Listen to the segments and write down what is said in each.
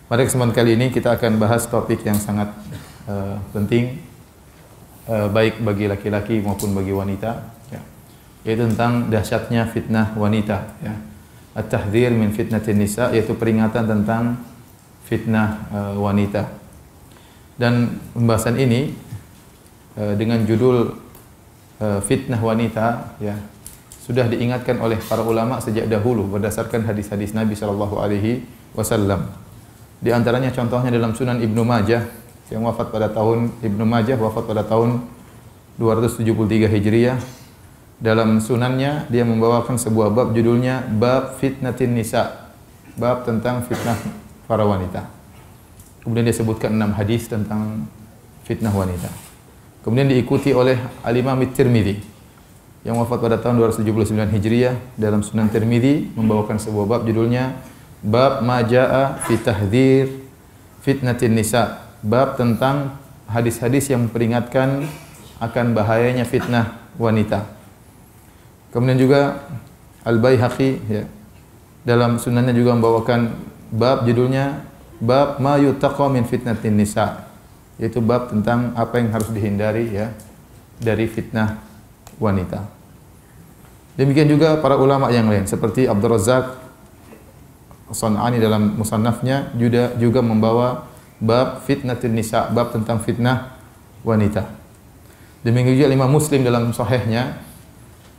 Pada kesempatan kali ini kita akan bahas topik yang sangat penting, baik bagi laki-laki maupun bagi wanita, ya, yaitu tentang dahsyatnya fitnah wanita. Ya. At-tahdhir min fitnatin nisa, yaitu peringatan tentang fitnah wanita. Dan pembahasan ini dengan judul fitnah wanita, ya, sudah diingatkan oleh para ulama sejak dahulu berdasarkan hadis-hadis Nabi sallallahu alaihi wasallam. Di antaranya contohnya dalam Sunan Ibnu Majah yang wafat pada tahun 273 Hijriah. Dalam sunannya dia membawakan sebuah bab judulnya Bab Fitnatin Nisa, bab tentang fitnah para wanita. Kemudian dia sebutkan 6 hadis tentang fitnah wanita. Kemudian diikuti oleh Al-Imam At-Tirmidzi yang wafat pada tahun 279 Hijriah. Dalam Sunan Tirmidzi membawakan sebuah bab judulnya Bab ma jaa fi tahdhir fitnatin nisa, bab tentang hadis-hadis yang memperingatkan akan bahayanya fitnah wanita. Kemudian juga Al-Baihaqi, ya, dalam sunannya juga membawakan bab judulnya Bab ma yuttaqa min fitnatin nisa, yaitu bab tentang apa yang harus dihindari, ya, dari fitnah wanita. Demikian juga para ulama yang lain seperti Abdul Razzaq As-San'ani dalam musannafnya juga membawa bab fitnatin nisa, bab tentang fitnah wanita. Demikian juga Imam Muslim dalam sahihnya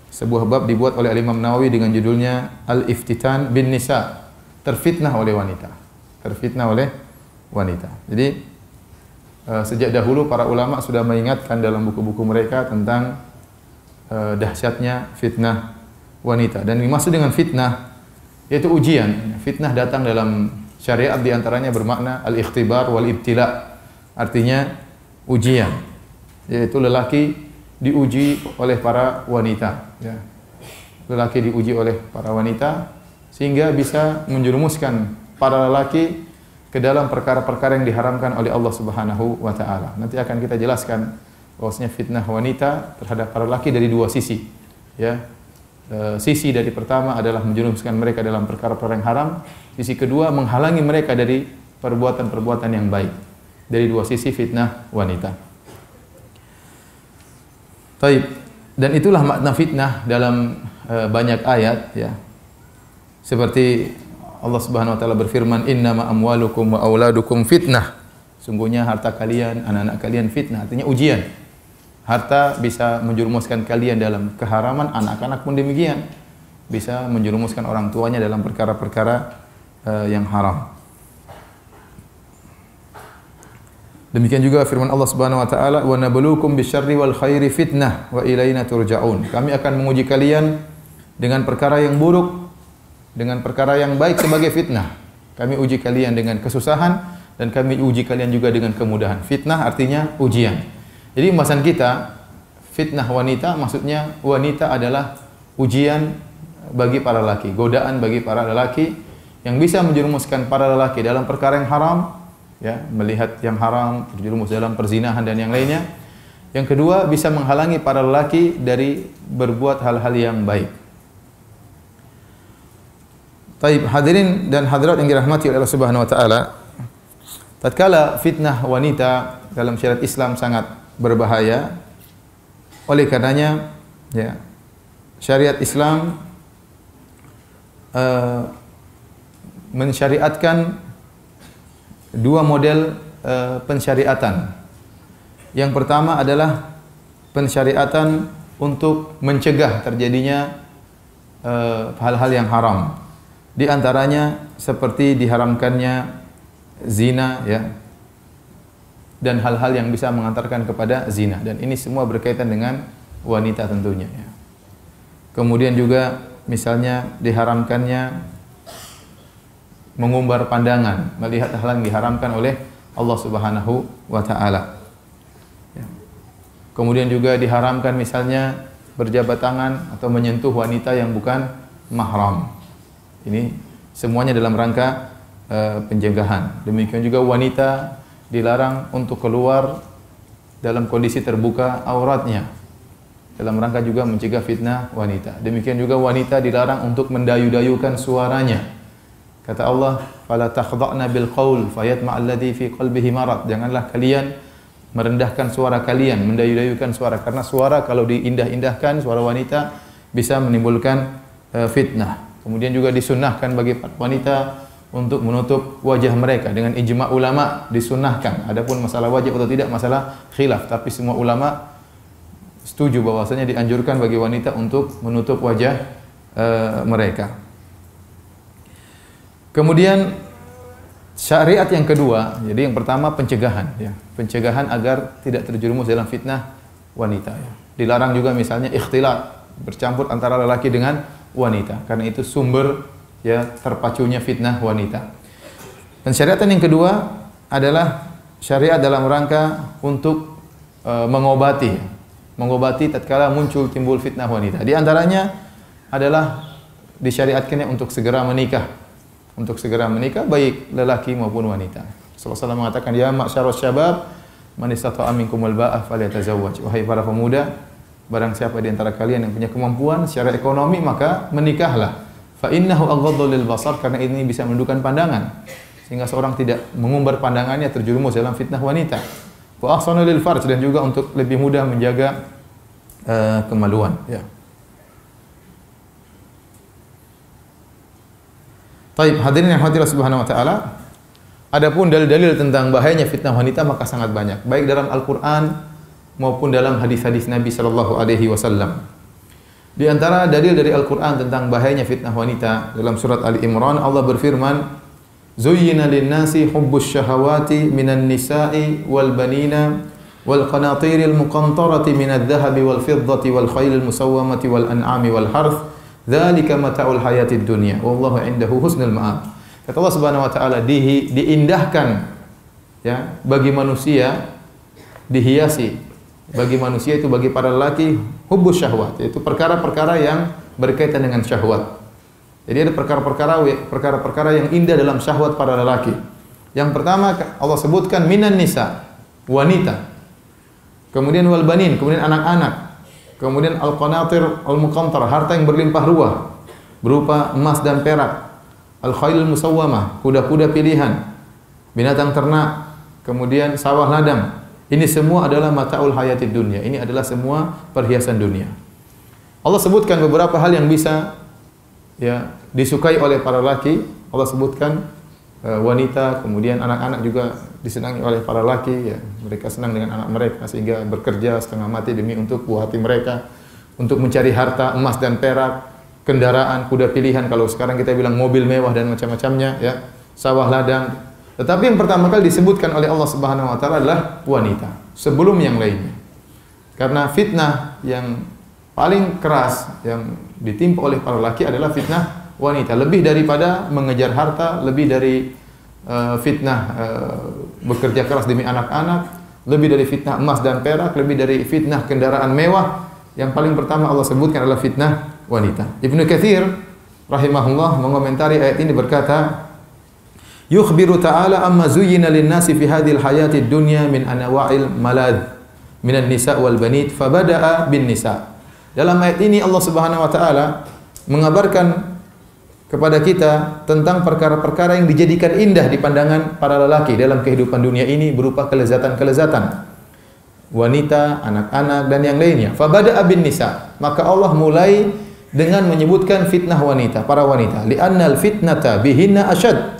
sebuah bab dibuat oleh Imam Nawawi dengan judulnya Al-Iftitan bin Nisa, terfitnah oleh wanita. Terfitnah oleh wanita. Jadi sejak dahulu para ulama sudah mengingatkan dalam buku-buku mereka tentang dahsyatnya fitnah wanita. Dan dimaksud dengan fitnah yaitu ujian. Fitnah datang dalam syariat di antaranya bermakna al-ikhtibar wal ibtila. Artinya ujian. Yaitu lelaki diuji oleh para wanita, ya. Lelaki diuji oleh para wanita sehingga bisa menjerumuskan para lelaki ke dalam perkara-perkara yang diharamkan oleh Allah Subhanahu wa taala. Nanti akan kita jelaskan bahwasanya fitnah wanita terhadap para lelaki dari dua sisi, ya. Sisi dari pertama adalah menjerumuskan mereka dalam perkara-perkara yang haram. Sisi kedua menghalangi mereka dari perbuatan-perbuatan yang baik. Dari dua sisi fitnah wanita. Taib. Dan itulah makna fitnah dalam banyak ayat, ya. Seperti Allah Subhanahu wa taala berfirman, "Innama amwalukum wa auladukum fitnah." Sungguhnya harta kalian, anak-anak kalian fitnah, artinya ujian. Harta bisa menjerumuskan kalian dalam keharaman, anak-anak pun demikian. Bisa menjerumuskan orang tuanya dalam perkara-perkara yang haram. Demikian juga firman Allah Subhanahu wa taala, "Wa nabluukum bisyarri wal khairi fitnah wa ilaina turja'un." Kami akan menguji kalian dengan perkara yang buruk, dengan perkara yang baik sebagai fitnah. Kami uji kalian dengan kesusahan dan kami uji kalian juga dengan kemudahan. Fitnah artinya ujian. Jadi pembahasan kita fitnah wanita, maksudnya wanita adalah ujian bagi para lelaki, godaan bagi para lelaki yang bisa menjerumuskan para lelaki dalam perkara yang haram, ya, melihat yang haram, terjerumus dalam perzinahan dan yang lainnya. Yang kedua, bisa menghalangi para lelaki dari berbuat hal-hal yang baik. Taib, hadirin dan hadirat yang dirahmati oleh Allah Subhanahu wa taala. Tatkala fitnah wanita dalam syariat Islam sangat berbahaya. Oleh karenanya, ya, syariat Islam mensyariatkan dua model pensyariatan. Yang pertama adalah pensyariatan untuk mencegah terjadinya hal-hal yang haram. Di antaranya seperti diharamkannya zina, ya, dan hal-hal yang bisa mengantarkan kepada zina, dan ini semua berkaitan dengan wanita tentunya, ya. Kemudian juga misalnya diharamkannya mengumbar pandangan, melihat hal yang diharamkan oleh Allah Subhanahu wa taala, ya. Kemudian juga diharamkan misalnya berjabat tangan atau menyentuh wanita yang bukan mahram. Ini semuanya dalam rangka pencegahan. Demikian juga wanita dilarang untuk keluar dalam kondisi terbuka auratnya, dalam rangka juga mencegah fitnah wanita. Demikian juga wanita dilarang untuk mendayu-dayukan suaranya, Kata Allah, "Fala takhdha'na bil qaul fayatma'a alladhi fi qalbihi marad." Janganlah kalian merendahkan suara kalian, mendayu-dayukan suara, karena suara kalau diindah-indahkan, suara wanita bisa menimbulkan fitnah. Kemudian juga disunnahkan bagi wanita untuk menutup wajah mereka, dengan ijma' ulama disunnahkan. Adapun masalah wajib atau tidak masalah khilaf, tapi semua ulama setuju bahwasanya dianjurkan bagi wanita untuk menutup wajah mereka. Kemudian syariat yang kedua, jadi yang pertama pencegahan, ya, pencegahan agar tidak terjerumus dalam fitnah wanita. Ya. Dilarang juga misalnya ikhtilat, bercampur antara lelaki dengan wanita, karena itu sumber ya terpacunya fitnah wanita. Dan syariat yang kedua adalah syariat dalam rangka untuk mengobati tatkala muncul timbul fitnah wanita. Di antaranya adalah disyariatkannya untuk segera menikah. Untuk segera menikah baik lelaki maupun wanita. Rasulullah SAW mengatakan, "Ya ma'syarus syabab, man istata'a minkumul ba'ah falyatazawwaj." Wahai para pemuda, barang siapa di antara kalian yang punya kemampuan secara ekonomi maka menikahlah. Fa innahu aghaddu lil basar, karena ini bisa menundukkan pandangan sehingga seorang tidak mengumbar pandangannya terjerumus dalam fitnah wanita. Wa ahsanu lil farj, dan juga untuk lebih mudah menjaga kemaluan, ya. Taib, hadirin yang hadirat subhanahu wa ta'ala. Adapun dalil-dalil tentang bahayanya fitnah wanita maka sangat banyak, baik dalam Al-Quran maupun dalam hadis-hadis Nabi sallallahu alaihi wasallam. Di antara dalil dari Al-Quran tentang bahayanya fitnah wanita, dalam surat Ali Imran Allah berfirman, "Zuyyina lin-nasi hubbus syahawati minan nisa'i wal banina wal qanatiril muqantarati minadh dhahabi wal fiddati wal khailil musawwamati wal an'ami wal harth. Dzalika mata'ul hayatid dunya wallahu 'indahu husnul ma'ab." Kata Allah Subhanahu wa taala, diindahkan ya bagi manusia, dihiasi bagi manusia itu, bagi para lelaki, hubbus syahwat, yaitu perkara-perkara yang berkaitan dengan syahwat. Jadi ada perkara-perkara yang indah dalam syahwat para lelaki. Yang pertama Allah sebutkan minan nisa, wanita. Kemudian wal banin, kemudian anak-anak. Kemudian al-qanatir al-muqantar, harta yang berlimpah ruah berupa emas dan perak. Al-khailul musawwamah, kuda-kuda pilihan, binatang ternak, kemudian sawah ladang. Ini semua adalah mata'ul hayatid dunya. Ini adalah semua perhiasan dunia. Allah sebutkan beberapa hal yang bisa ya disukai oleh para laki. Allah sebutkan wanita, kemudian anak-anak juga disenangi oleh para laki, ya. Mereka senang dengan anak mereka sehingga bekerja setengah mati demi untuk buah hati mereka, untuk mencari harta, emas dan perak, kendaraan, kuda pilihan, kalau sekarang kita bilang mobil mewah dan macam-macamnya, ya, sawah ladang. Tetapi yang pertama kali disebutkan oleh Allah Subhanahu wa taala adalah wanita sebelum yang lainnya. Karena fitnah yang paling keras yang ditimpa oleh para laki adalah fitnah wanita, lebih daripada mengejar harta, lebih dari fitnah bekerja keras demi anak-anak, lebih dari fitnah emas dan perak, lebih dari fitnah kendaraan mewah. Yang paling pertama Allah sebutkan adalah fitnah wanita. Ibnu Katsir rahimahullah mengomentari ayat ini berkata, "Yukhbiru ta'ala amma zuyyina lin-nasi fi hadhil hayatid dunya min anwa'il malad minan nisa wal banit fabada'a bin nisa." Dalam ayat ini Allah Subhanahu wa taala mengabarkan kepada kita tentang perkara-perkara yang dijadikan indah di pandangan para lelaki dalam kehidupan dunia ini berupa kelezatan-kelezatan wanita, anak-anak dan yang lainnya. Fabada'a bin nisa, maka Allah mulai dengan menyebutkan fitnah wanita, para wanita. Li'annal fitnata bihinna asyad,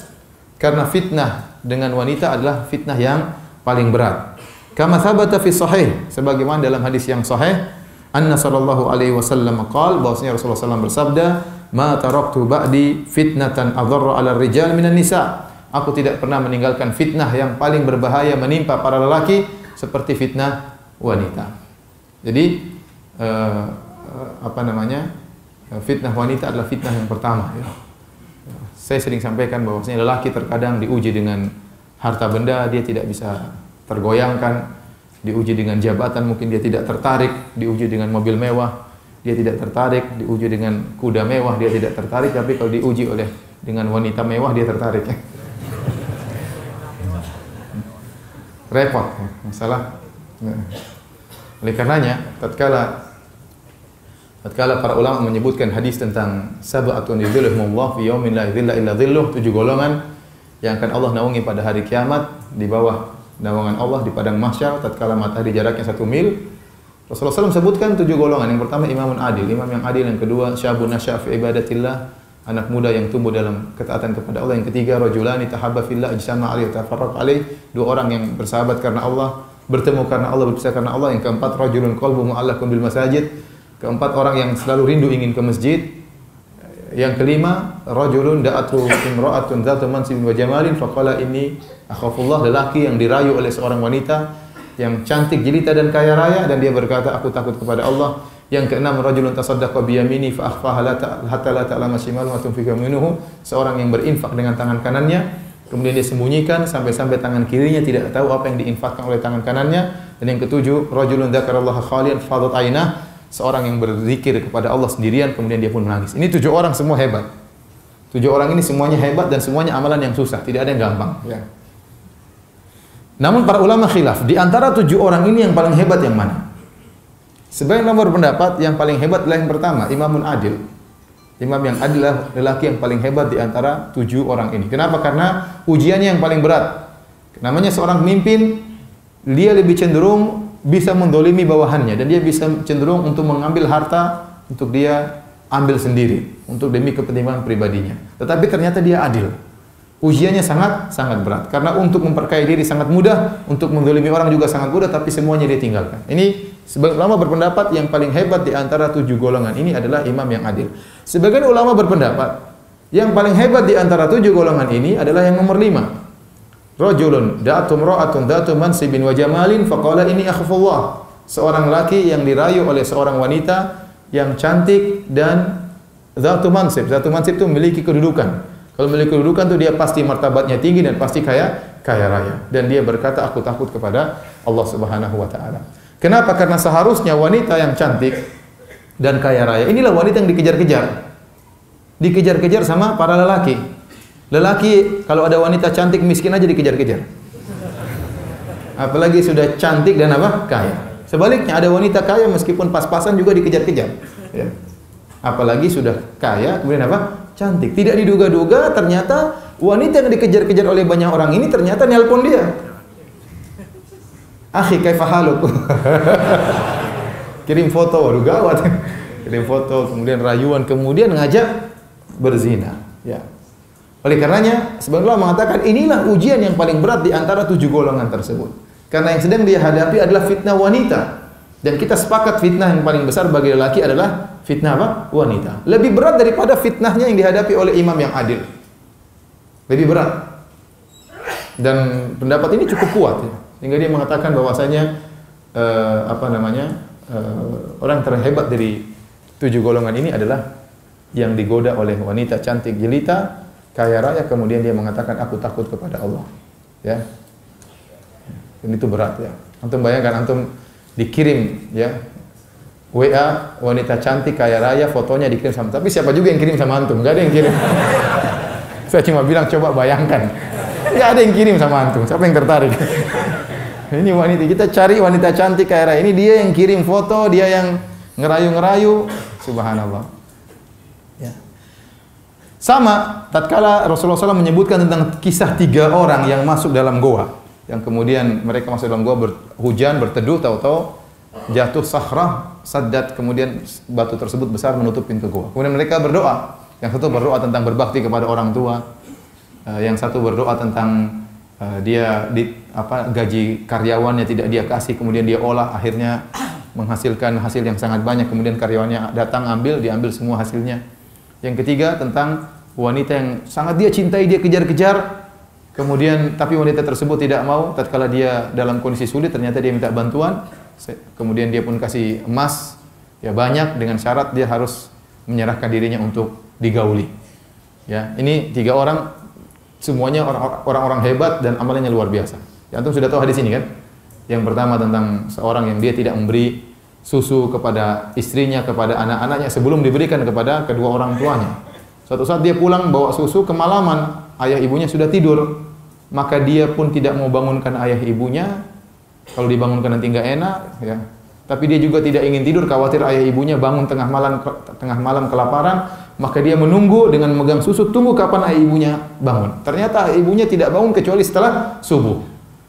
karena fitnah dengan wanita adalah fitnah yang paling berat. Kama thabata fi sahih, sebagaimana dalam hadis yang sahih, anna sallallahu alaihi wasallam qala, bahwasanya Rasulullah SAW bersabda, "Ma taraktu ba'di fitnatan adharra 'ala rijal minan nisa." Aku tidak pernah meninggalkan fitnah yang paling berbahaya menimpa para lelaki seperti fitnah wanita. Jadi fitnah wanita adalah fitnah yang pertama, ya. Saya sering sampaikan bahwasanya lelaki terkadang diuji dengan harta benda, dia tidak bisa tergoyangkan, diuji dengan jabatan mungkin dia tidak tertarik, diuji dengan mobil mewah dia tidak tertarik, diuji dengan kuda mewah dia tidak tertarik, tapi kalau diuji dengan wanita mewah dia tertarik. Repot masalah. Oleh karenanya tatkala tatkala para ulama menyebutkan hadis tentang sab'atun yudhilluhumullah fi yaumin la yudhilla illa dhilluh, 7 golongan yang akan Allah naungi pada hari kiamat di bawah naungan Allah di padang mahsyar tatkala matahari jaraknya 1 mil. Rasulullah SAW sebutkan 7 golongan. Yang pertama imamun adil, imam yang adil. Yang kedua syabun nasya'a fi ibadatillah, anak muda yang tumbuh dalam ketaatan kepada Allah. Yang ketiga rajulani tahabba fillah ijtama'a alaihi wa tafarraqa alaihi, 2 orang yang bersahabat karena Allah, bertemu karena Allah, berpisah karena Allah. Yang keempat rajulun qalbuhu mu'allaqun bil masajid, keempat orang yang selalu rindu ingin ke masjid. Yang kelima rajulun da'atu imra'atun dzatu mansibin wa jamalin faqala inni akhafullah, lelaki yang dirayu oleh seorang wanita yang cantik, jelita dan kaya raya dan dia berkata aku takut kepada Allah. Yang keenam rajulun tasaddaqa bi yamini fa akhfaha hatta la ta'lama shimaluhu ma tunfiqu yaminuhu, seorang yang berinfak dengan tangan kanannya kemudian dia sembunyikan sampai-sampai tangan kirinya tidak tahu apa yang diinfakkan oleh tangan kanannya. Dan yang ketujuh rajulun dzakarallaha khalian fadat ainah, seorang yang berzikir kepada Allah sendirian kemudian dia pun menangis. Ini 7 orang semua hebat. 7 orang ini semuanya hebat dan semuanya amalan yang susah, tidak ada yang gampang ya. Namun para ulama khilaf, di antara 7 orang ini yang paling hebat yang mana? Sebagian ulama berpendapat yang paling hebat adalah yang pertama, imamun adil. Imam yang adil adalah lelaki yang paling hebat di antara 7 orang ini. Kenapa? Karena ujiannya yang paling berat. Namanya seorang pemimpin, dia lebih cenderung bisa mendolimi bawahannya dan dia bisa cenderung untuk mengambil harta untuk dia ambil sendiri untuk demi kepentingan pribadinya. Tetapi ternyata dia adil. Ujiannya sangat berat karena untuk memperkaya diri sangat mudah, untuk mendolimi orang juga sangat mudah, tapi semuanya dia tinggalkan. Ini sebagian ulama berpendapat yang paling hebat di antara 7 golongan ini adalah imam yang adil. Sebagian ulama berpendapat yang paling hebat di antara 7 golongan ini adalah yang nomor 5. Rajulun da'atu imra'atun dzatu mansibin wa jamalin faqala inni akhafullah, seorang laki yang dirayu oleh seorang wanita yang cantik dan dzatu mansib. Dzatu mansib itu memiliki kedudukan. Kalau memiliki kedudukan itu dia pasti martabatnya tinggi dan pasti kaya raya. Dan dia berkata aku takut kepada Allah Subhanahu wa taala. Kenapa? Karena seharusnya wanita yang cantik dan kaya raya inilah wanita yang dikejar-kejar. Dikejar-kejar sama para lelaki. Lelaki kalau ada wanita cantik miskin aja dikejar-kejar. Apalagi sudah cantik dan apa? Kaya. Sebaliknya ada wanita kaya meskipun pas-pasan juga dikejar-kejar. Ya. Apalagi sudah kaya kemudian apa? Cantik. Tidak diduga-duga ternyata wanita yang dikejar-kejar oleh banyak orang ini ternyata nelpon dia. Akhi kaifa haluk? Kirim foto, waduh gawat. Kirim foto, kemudian rayuan, kemudian ngajak berzina. Ya. Oleh karenanya, sebagian ulama mengatakan inilah ujian yang paling berat di antara 7 golongan tersebut. Karena yang sedang dia hadapi adalah fitnah wanita. Dan kita sepakat fitnah yang paling besar bagi lelaki adalah fitnah apa? Wanita. Lebih berat daripada fitnahnya yang dihadapi oleh imam yang adil. Lebih berat. Dan pendapat ini cukup kuat ya. Sehingga dia mengatakan bahwasanya orang terhebat dari 7 golongan ini adalah yang digoda oleh wanita cantik jelita, kaya raya, kemudian dia mengatakan aku takut kepada Allah. Ya. Dan itu berat ya. Antum bayangkan antum dikirim ya WA wanita cantik kaya raya, fotonya dikirim sama, tapi siapa juga yang kirim sama antum? Enggak ada yang kirim. Saya cuma bilang coba bayangkan. Enggak ada yang kirim sama antum. Siapa yang tertarik? Ini wanita, kita cari wanita cantik kaya raya. Ini dia yang kirim foto, dia yang ngerayu-ngerayu. Subhanallah. Ya. Sama tatkala Rasulullah SAW menyebutkan tentang kisah 3 orang yang masuk dalam goa. Yang kemudian mereka masuk dalam goa hujan, berteduh, tahu-tahu jatuh sakhrah, saddat, kemudian batu tersebut besar menutup pintu goa. Kemudian mereka berdoa. Yang satu berdoa tentang berbakti kepada orang tua. Yang satu berdoa tentang gaji karyawannya tidak dia kasih, kemudian dia olah, akhirnya menghasilkan hasil yang sangat banyak, kemudian karyawannya datang diambil semua hasilnya. Yang ketiga tentang wanita yang sangat dia cintai, dia kejar-kejar. Kemudian tapi wanita tersebut tidak mau, tatkala dia dalam kondisi sulit ternyata dia minta bantuan, kemudian dia pun kasih emas ya banyak dengan syarat dia harus menyerahkan dirinya untuk digauli. Ya, ini 3 orang semuanya orang-orang hebat dan amalnya luar biasa. Ya, antum sudah tahu hadis ini kan? Yang pertama tentang seorang yang dia tidak memberi susu kepada istrinya, kepada anak-anaknya sebelum diberikan kepada kedua orang tuanya. Suatu saat dia pulang bawa susu, kemalaman, ayah ibunya sudah tidur. Maka dia pun tidak mau bangunkan ayah ibunya. Kalau dibangunkan nanti enggak enak, ya. tapi dia juga tidak ingin tidur, khawatir ayah ibunya bangun tengah malam kelaparan, maka dia menunggu dengan memegang susu, tunggu kapan ayah ibunya bangun. Ternyata ayah ibunya tidak bangun kecuali setelah subuh.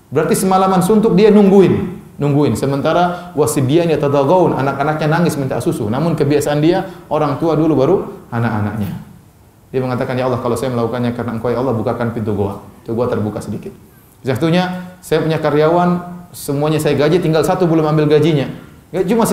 Berarti semalaman suntuk dia nungguin. Sementara wasibyan yatadagaun, anak-anaknya nangis minta susu. Namun kebiasaan dia, orang tua dulu baru anak-anaknya. Dia mengatakan, ya Allah, kalau saya melakukannya karena Engkau ya Allah, bukakan pintu goa. Pintu goa terbuka sedikit. Satunya, saya punya karyawan, semuanya saya gaji, tinggal satu belum ambil gajinya. Gaji cuma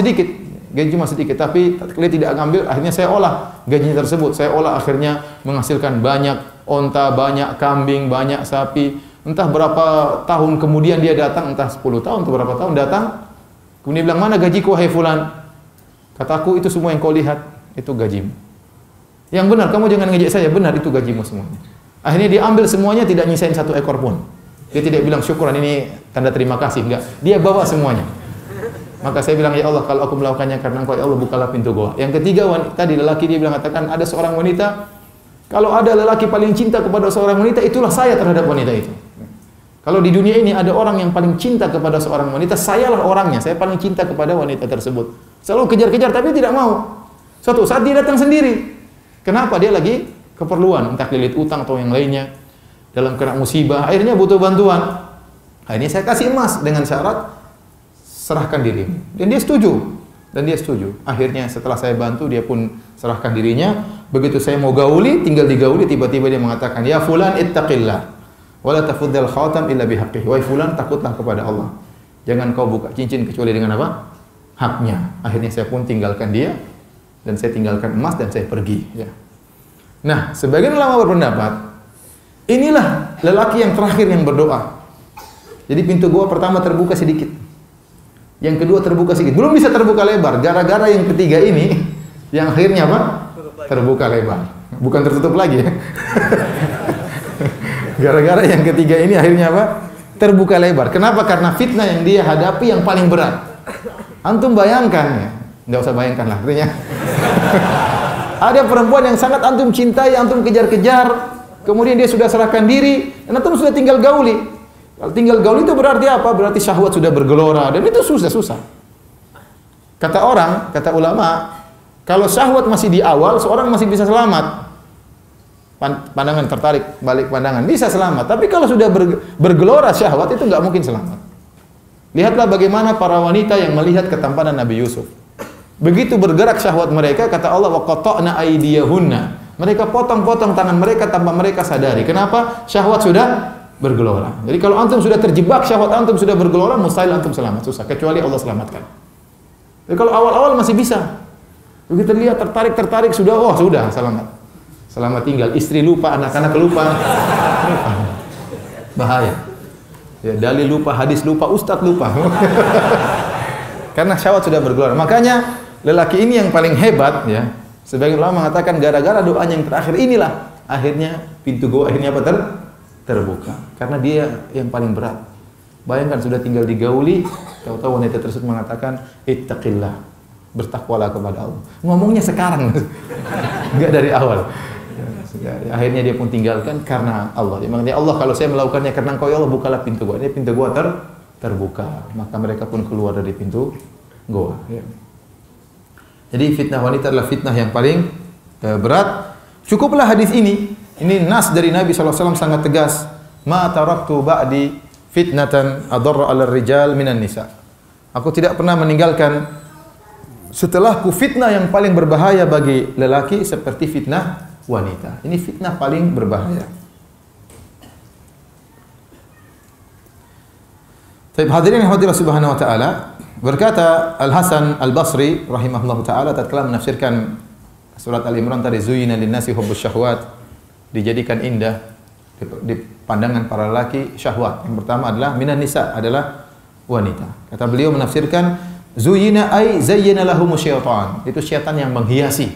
sedikit, tapi dia tidak ngambil, akhirnya saya olah gajinya tersebut. Saya olah akhirnya menghasilkan banyak onta, banyak kambing, banyak sapi. Entah berapa tahun kemudian dia datang, entah 10 tahun atau berapa tahun datang. Kemudian bilang, mana gajiku wahai fulan? Kataku, itu semua yang kau lihat, itu gajimu. Yang benar, kamu jangan ngejek saya, benar itu gajimu semuanya. Akhirnya dia ambil semuanya, tidak nyisain satu ekor pun. Dia tidak bilang syukuran, ini tanda terima kasih, enggak. Dia bawa semuanya. Maka saya bilang, ya Allah, kalau aku melakukannya karena Engkau ya Allah, bukalah pintu goa. Yang ketiga, tadi lelaki dia bilang, katakan ada seorang wanita, kalau ada lelaki paling cinta kepada seorang wanita, itulah saya terhadap wanita itu. Kalau di dunia ini ada orang yang paling cinta kepada seorang wanita, sayalah orangnya, saya paling cinta kepada wanita tersebut. Selalu kejar-kejar tapi tidak mau. Suatu saat dia datang sendiri. Kenapa? Dia lagi keperluan, entah lilit utang atau yang lainnya, dalam kena musibah, akhirnya butuh bantuan. Akhirnya saya kasih emas dengan syarat serahkan diri. Dan dia setuju. Akhirnya setelah saya bantu, dia pun serahkan dirinya. Begitu saya mau gauli, tinggal digauli, tiba-tiba dia mengatakan, ya fulan ittaqillah, wala tafuddal khatam illa bihaqqihi. Wahai fulan, takutlah kepada Allah. Jangan kau buka cincin kecuali dengan apa? Haknya. Akhirnya saya pun tinggalkan dia, dan saya tinggalkan emas dan saya pergi. Ya. Nah, sebagian ulama berpendapat, inilah lelaki yang terakhir yang berdoa. Jadi pintu gua pertama terbuka sedikit. Yang kedua terbuka sedikit, belum bisa terbuka lebar. Gara-gara yang ketiga ini, yang akhirnya apa? Terbuka lebar, bukan tertutup lagi. Gara-gara yang ketiga ini akhirnya apa? Terbuka lebar. Kenapa? Karena fitnah yang dia hadapi yang paling berat. Antum bayangkan ya, nggak usah bayangkan lah. Artinya, ada perempuan yang sangat antum cintai, antum kejar-kejar, kemudian dia sudah serahkan diri, dan antum sudah tinggal gauli. Kalau tinggal gaul itu berarti apa? Berarti syahwat sudah bergelora, dan itu susah. Kata ulama, kalau syahwat masih di awal, seorang masih bisa selamat. Pandangan tertarik, balik pandangan, bisa selamat. Tapi kalau sudah bergelora syahwat, itu nggak mungkin selamat. Lihatlah bagaimana para wanita yang melihat ketampanan Nabi Yusuf. Begitu bergerak syahwat mereka, kata Allah, wa qata'na aydiyahunna. Mereka potong-potong tangan mereka tanpa mereka sadari. Kenapa? Syahwat sudah bergelora. Jadi kalau antum sudah terjebak, syahwat antum sudah bergelora, mustahil antum selamat, susah, kecuali Allah selamatkan. Jadi kalau awal-awal masih bisa. Begitu lihat tertarik sudah, sudah selamat tinggal. Istri lupa, anak-anak lupa. Bahaya. Ya, dalil lupa, hadis lupa, ustadz lupa. Karena syahwat sudah bergelora. Makanya lelaki ini yang paling hebat ya. Sebagian ulama mengatakan gara-gara doanya yang terakhir inilah akhirnya pintu goa akhirnya apa? Terbuka. Karena dia yang paling berat. Bayangkan sudah tinggal digauli, tahu-tahu wanita tersebut mengatakan, ittaqillah, bertakwalah kepada Allah. Ngomongnya sekarang, enggak dari awal. Akhirnya dia pun tinggalkan karena Allah. Dia mengatakan, ya Allah, kalau saya melakukannya karena Engkau ya Allah, bukalah pintu gua. Ini pintu gua terbuka. Maka mereka pun keluar dari pintu gua. Ya. Jadi fitnah wanita adalah fitnah yang paling berat. Cukuplah hadis ini. Ini nas dari Nabi SAW sangat tegas. Ma taraktu ba'di fitnatan adarra 'alal rijal minan nisa. Aku tidak pernah meninggalkan setelahku fitnah yang paling berbahaya bagi lelaki seperti fitnah wanita. Ini fitnah paling berbahaya. Baik, hadirin yang dirahmati Allah Subhanahu wa taala, berkata Al-Hasan Al-Basri rahimahullahu taala tatkala menafsirkan surat Al-Imran tadi, zuyina lin-nasi hubbus syahwat, dijadikan indah di pandangan para lelaki syahwat. Yang pertama adalah minan nisa, adalah wanita. Kata beliau menafsirkan zuyina ay zayyana lahumus syaitan. Itu syaitan yang menghiasi.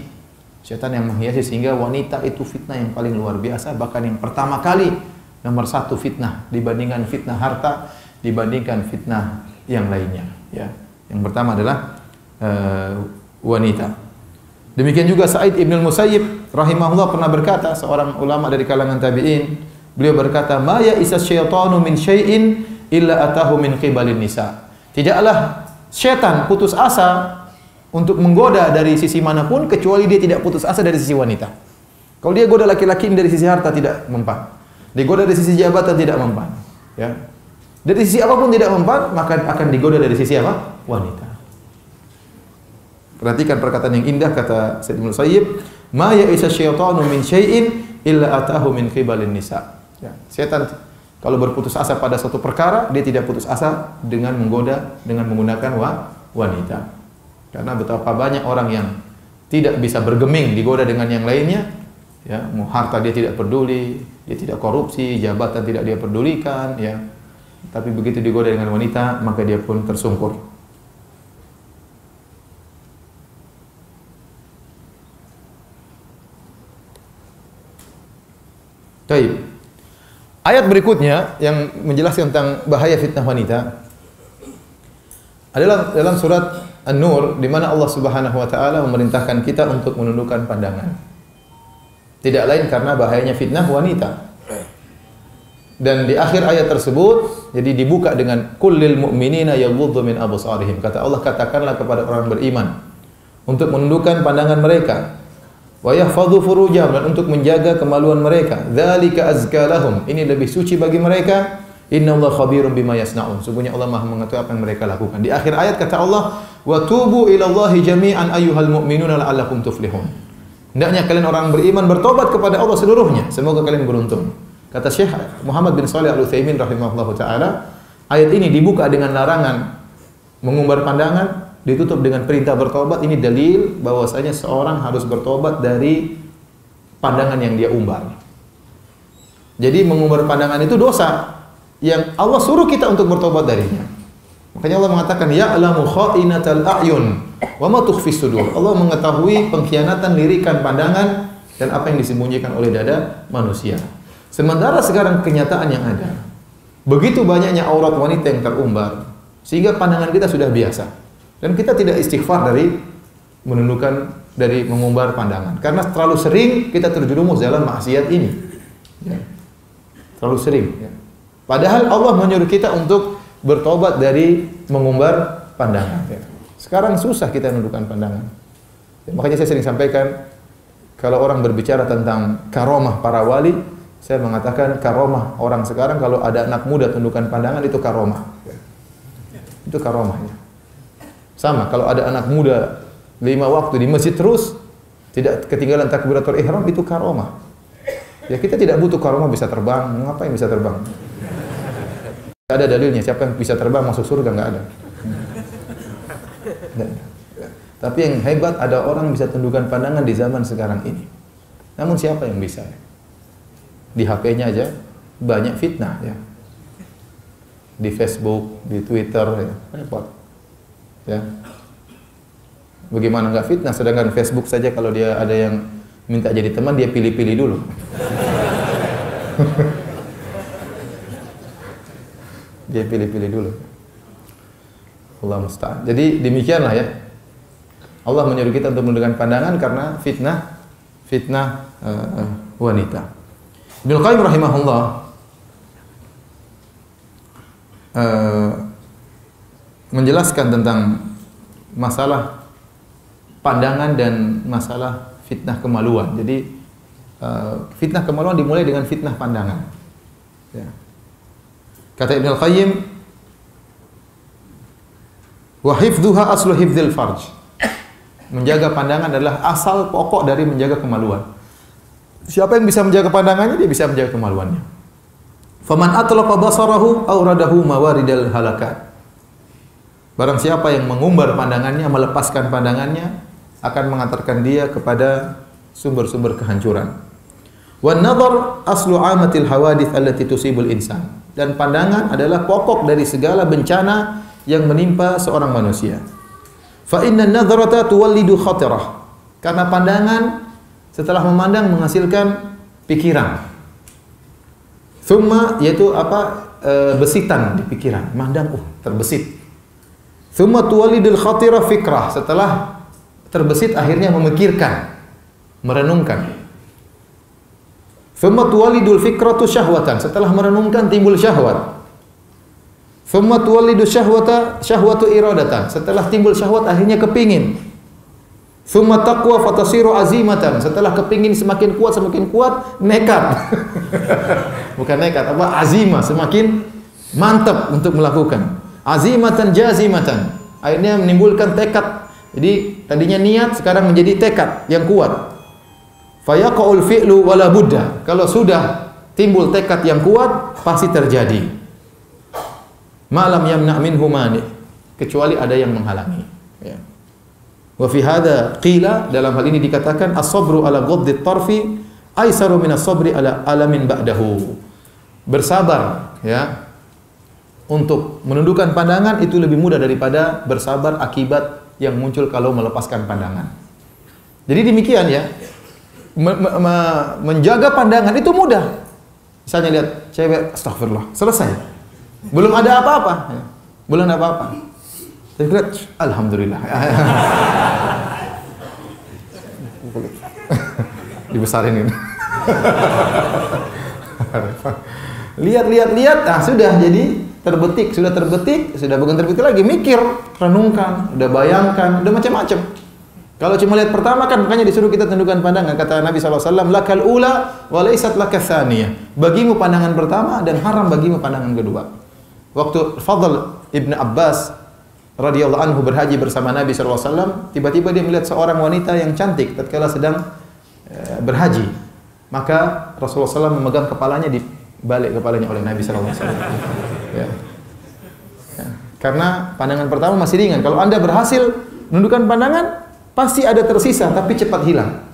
Syaitan yang menghiasi sehingga wanita itu fitnah yang paling luar biasa, bahkan yang pertama kali nomor satu fitnah dibandingkan fitnah harta, dibandingkan fitnah yang lainnya, ya. Yang pertama adalah wanita. Demikian juga Sa'id Ibn al-Musayyib rahimahullah pernah berkata, seorang ulama dari kalangan tabi'in, beliau berkata, "Ma ya'isa syaitanu min syai'in illa atahu min qibalin nisa." Tidaklah setan putus asa untuk menggoda dari sisi manapun kecuali dia tidak putus asa dari sisi wanita. Kalau dia goda laki-laki dari sisi harta tidak mempan. Digoda dari sisi jabatan tidak mempan. Ya. Dari sisi apapun tidak mempan, maka akan digoda dari sisi apa? Wanita. Perhatikan perkataan yang indah kata Sayyid Ibnu Musayyib, "Ma ya'isa syaitanu min syai'in illa atahu min qibalin nisa." Ya, setan kalau berputus asa pada suatu perkara, dia tidak putus asa dengan menggoda dengan menggunakan wanita. Karena betapa banyak orang yang tidak bisa bergeming digoda dengan yang lainnya, ya, mau harta dia tidak peduli, dia tidak korupsi, jabatan tidak dia pedulikan, ya. Tapi begitu digoda dengan wanita, maka dia pun tersungkur. Baik. Ayat berikutnya yang menjelaskan tentang bahaya fitnah wanita adalah dalam surat An-Nur, di mana Allah Subhanahu wa taala memerintahkan kita untuk menundukkan pandangan. Tidak lain karena bahayanya fitnah wanita. Dan di akhir ayat tersebut jadi dibuka dengan kullil mu'minina yaghuddu min absarihim. Kata Allah, katakanlah kepada orang beriman untuk menundukkan pandangan mereka. Wa yahfadhu furujahum, dan untuk menjaga kemaluan mereka. Dzalika azka lahum. Ini lebih suci bagi mereka. Innallaha khabirum bima yasnaun. Sungguhnya Allah Maha mengetahui apa yang mereka lakukan. Di akhir ayat kata Allah, "Wa tubu ilallahi jami'an ayyuhal mu'minuna la'allakum tuflihun." Hendaknya kalian orang beriman bertobat kepada Allah seluruhnya, semoga kalian beruntung. Kata Syekh Muhammad bin Shalih Al-Utsaimin rahimahullahu taala, ayat ini dibuka dengan larangan mengumbar pandangan, ditutup dengan perintah bertobat. Ini dalil bahwasanya seorang harus bertobat dari pandangan yang dia umbar. Jadi mengumbar pandangan itu dosa yang Allah suruh kita untuk bertobat darinya. Makanya Allah mengatakan, ya'lamu kha'inatal a'yun wa ma tukhfis sudur. Allah mengetahui pengkhianatan lirikan pandangan dan apa yang disembunyikan oleh dada manusia. Sementara sekarang kenyataan yang ada, begitu banyaknya aurat wanita yang terumbar sehingga pandangan kita sudah biasa. Dan kita tidak istighfar dari menundukkan, dari mengumbar pandangan. Karena terlalu sering kita terjerumus dalam maksiat ini. Ya. Terlalu sering. Ya. Padahal Allah menyuruh kita untuk bertobat dari mengumbar pandangan. Ya. Sekarang susah kita menundukkan pandangan. Ya, makanya saya sering sampaikan, kalau orang berbicara tentang karomah para wali, saya mengatakan karomah orang sekarang kalau ada anak muda tundukkan pandangan itu karomah. Ya. Itu karomahnya. Sama, kalau ada anak muda 5 waktu di masjid terus, tidak ketinggalan takbiratul ihram, itu karomah. Ya, kita tidak butuh karomah bisa terbang. Ngapain bisa terbang? Tidak ada dalilnya. Siapa yang bisa terbang masuk surga? Nggak ada. Tapi yang hebat ada orang bisa tundukkan pandangan di zaman sekarang ini. Namun siapa yang bisa? Di HP-nya aja banyak fitnah ya. Di Facebook, di Twitter ya. Repot. Ya. Bagaimana nggak fitnah? Sedangkan Facebook saja kalau dia ada yang minta jadi teman, dia pilih-pilih dulu. Dia pilih-pilih dulu. Allah musta'an. Jadi demikianlah ya. Allah menyuruh kita untuk menundukkan pandangan karena fitnah wanita. Ibnu Qayyim rahimahullah menjelaskan tentang masalah pandangan dan masalah fitnah kemaluan. Jadi fitnah kemaluan dimulai dengan fitnah pandangan. Ya. Kata Ibnu Qayyim, wa hifdzuha aslu hifdzil farj. Menjaga pandangan adalah asal pokok dari menjaga kemaluan. Siapa yang bisa menjaga pandangannya, dia bisa menjaga kemaluannya. Faman atlaqa basarahu awradahu mawaridal halakat. Barang siapa yang mengumbar pandangannya, melepaskan pandangannya, akan mengantarkan dia kepada sumber-sumber kehancuran. Wan nadhar aslu amatil hawadits allati tusibul insan. Dan pandangan adalah pokok dari segala bencana yang menimpa seorang manusia. Fa inna an-nadhrata tuwallidu khatirah. Karena pandangan setelah memandang menghasilkan pikiran. Thumma yaitu besitan di pikiran, mandang terbesit. Thumma tuwallidul khatirah fikrah. Setelah terbesit akhirnya memikirkan, merenungkan. Thumma tuwallidul fikratu syahwatan. Setelah merenungkan timbul syahwat. Thumma tuwallidu syahwatu iradatan. Setelah timbul syahwat akhirnya kepingin. Thumma taqwa fatasiru azimatan. Setelah kepingin semakin kuat nekat. Bukan nekat, apa? Azimah, semakin mantap untuk melakukan. Azimatan jazimatan. Akhirnya menimbulkan tekad. Jadi tadinya niat sekarang menjadi tekad yang kuat. Fayaqaul fi'lu wala budda. Kalau sudah timbul tekad yang kuat pasti terjadi. Ma'lam yamna' minhu mani. Kecuali ada yang menghalangi. Ya. Wa fi hadza qila, dalam hal ini dikatakan as-sabru ala ghaddhi at-tarfi aisaru min as-sabri ala alamin ba'dahu. Bersabar ya untuk menundukkan pandangan itu lebih mudah daripada bersabar akibat yang muncul kalau melepaskan pandangan. Jadi demikian ya. Menjaga pandangan itu mudah. Misalnya lihat cewek, astagfirullah, selesai. Belum ada apa-apa. Belum ada apa-apa. Tapi lihat, alhamdulillah. Dibesarin ini. Lihat, nah sudah jadi terbetik, sudah bukan terbetik lagi, mikir, renungkan, udah bayangkan, udah macam-macam. Kalau cuma lihat pertama kan makanya disuruh kita tundukkan pandangan. Kata Nabi SAW, lakal ula wa laysat lakas tsaniyah. Bagimu pandangan pertama dan haram bagimu pandangan kedua. Waktu Fadl Ibn Abbas radhiyallahu anhu berhaji bersama Nabi SAW, tiba-tiba dia melihat seorang wanita yang cantik tatkala sedang berhaji. Maka Rasulullah SAW memegang kepalanya, di balik kepalanya oleh Nabi SAW. Ya. Ya. Karena pandangan pertama masih ringan. Kalau Anda berhasil menundukkan pandangan, pasti ada tersisa tapi cepat hilang.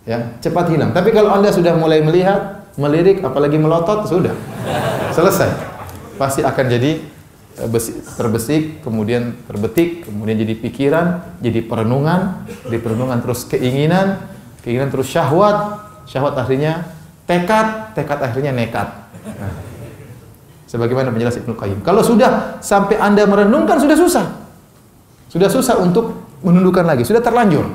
Ya, cepat hilang. Tapi kalau Anda sudah mulai melihat, melirik, apalagi melotot, sudah. Selesai. Pasti akan jadi terbesik, kemudian terbetik, kemudian jadi pikiran, jadi perenungan, terus keinginan terus syahwat, akhirnya tekad akhirnya nekat. Nah, sebagaimana penjelasan Ibnu Qayyim. Kalau sudah sampai Anda merenungkan sudah susah. Sudah susah untuk menundukkan lagi, sudah terlanjur.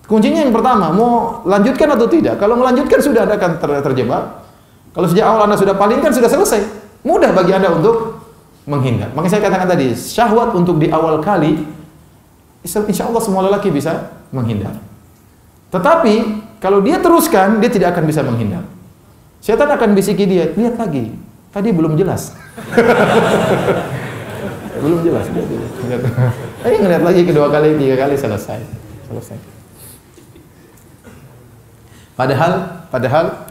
Kuncinya yang pertama, mau lanjutkan atau tidak. Kalau melanjutkan sudah Anda akan terjebak. Kalau sejak awal Anda sudah palingkan sudah selesai. Mudah bagi Anda untuk menghindar. Makanya saya katakan tadi, syahwat untuk di awal kali insya Allah semua lelaki bisa menghindar. Tetapi kalau dia teruskan, dia tidak akan bisa menghindar. Setan akan bisiki dia, lihat lagi. Tadi belum jelas. Belum jelas. Ayo ngeliat lagi kedua kali, tiga kali, selesai. Padahal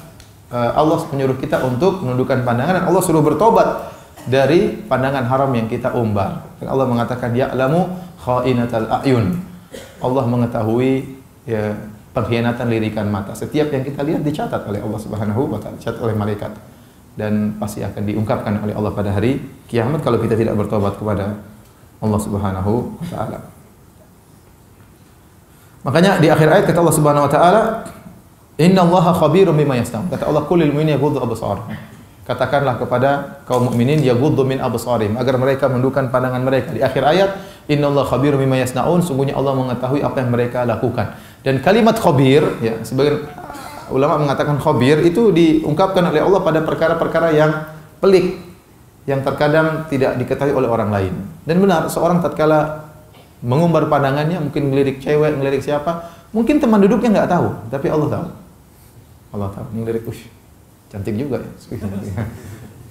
Allah menyuruh kita untuk menundukkan pandangan dan Allah suruh bertobat dari pandangan haram yang kita umbar. Dan Allah mengatakan ya'lamu kha'inatal a'yun. Allah mengetahui ya, pengkhianatan lirikan mata. Setiap yang kita lihat dicatat oleh Allah Subhanahu wa taala, dicatat oleh malaikat. Dan pasti akan diungkapkan oleh Allah pada hari kiamat kalau kita tidak bertobat kepada Allah Subhanahu wa taala. Makanya di akhir ayat kata Allah Subhanahu wa taala, "Innallaha khabirum bima yasnaun." Kata Allah, "Qulil mu'minina yaghuddu absarahum." Katakanlah kepada kaum mukminin yaghuddu min absarihim, agar mereka menundukkan pandangan mereka. Di akhir ayat, "Innallaha khabirum bima yasnaun." Sungguhnya Allah mengetahui apa yang mereka lakukan. Dan kalimat khabir, ya, sebagian ulama mengatakan khabir itu diungkapkan oleh Allah pada perkara-perkara yang pelik, yang terkadang tidak diketahui oleh orang lain. Dan benar, seorang tatkala mengumbar pandangannya, mungkin ngelirik cewek, ngelirik siapa, mungkin teman duduknya nggak tahu, tapi Allah tahu. Allah tahu, ngelirik, cantik juga ya.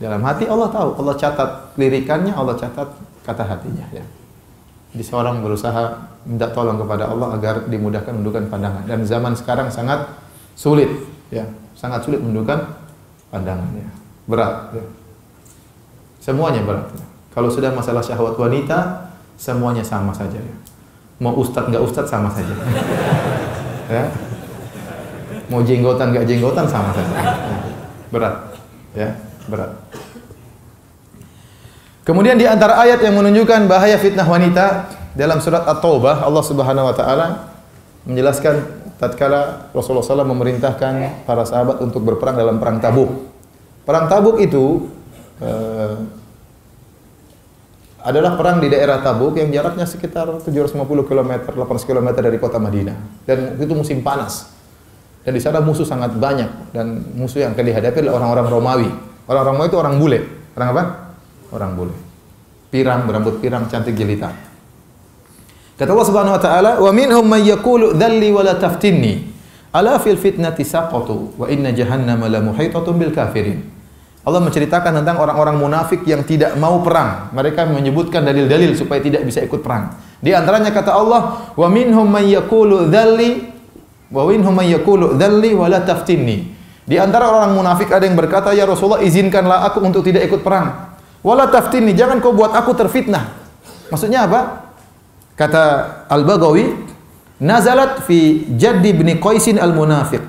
Dalam hati Allah tahu, Allah catat lirikannya, Allah catat kata hatinya. Ya. Jadi seorang berusaha minta tolong kepada Allah agar dimudahkan menundukkan pandangan. Dan zaman sekarang sangat sulit, ya, sangat sulit menundukkan pandangannya. Berat, ya. Semuanya berat. Ya. Kalau sudah masalah syahwat wanita, semuanya sama saja. Ya. Mau ustadz nggak ustadz sama saja. Ya. Mau jenggotan nggak jenggotan sama saja. Ya. Berat, ya, berat. Kemudian di antara ayat yang menunjukkan bahaya fitnah wanita dalam surat At-Taubah, Allah Subhanahu wa taala menjelaskan tatkala Rasulullah SAW memerintahkan para sahabat untuk berperang dalam perang Tabuk. Perang Tabuk itu adalah perang di daerah Tabuk yang jaraknya sekitar 750 km, 800 km dari kota Madinah. Dan itu musim panas. Dan di sana musuh sangat banyak dan musuh yang akan dihadapi adalah orang-orang Romawi, Orang Romawi itu orang bule. Orang apa? Orang bule. Pirang, berambut pirang, cantik jelita. Kata Allah Subhanahu wa taala, "Wa minhum may yaqulu dzalli wa la taftinni. Ala fil fitnati saqatu wa inna jahannama la muhitatun bil kafirin." Allah menceritakan tentang orang-orang munafik yang tidak mau perang. Mereka menyebutkan dalil-dalil supaya tidak bisa ikut perang. Di antaranya kata Allah, "Wa minhum may yaqulu dzalli wa minhum may yaqulu dzalli wa la taftinni." Di antara orang munafik ada yang berkata, "Ya Rasulullah, izinkanlah aku untuk tidak ikut perang. Wala taftinni, jangan kau buat aku terfitnah." Maksudnya apa? Kata Al-Baghawi, nazalat fi Jadd bin Qaisin al-Munafiq.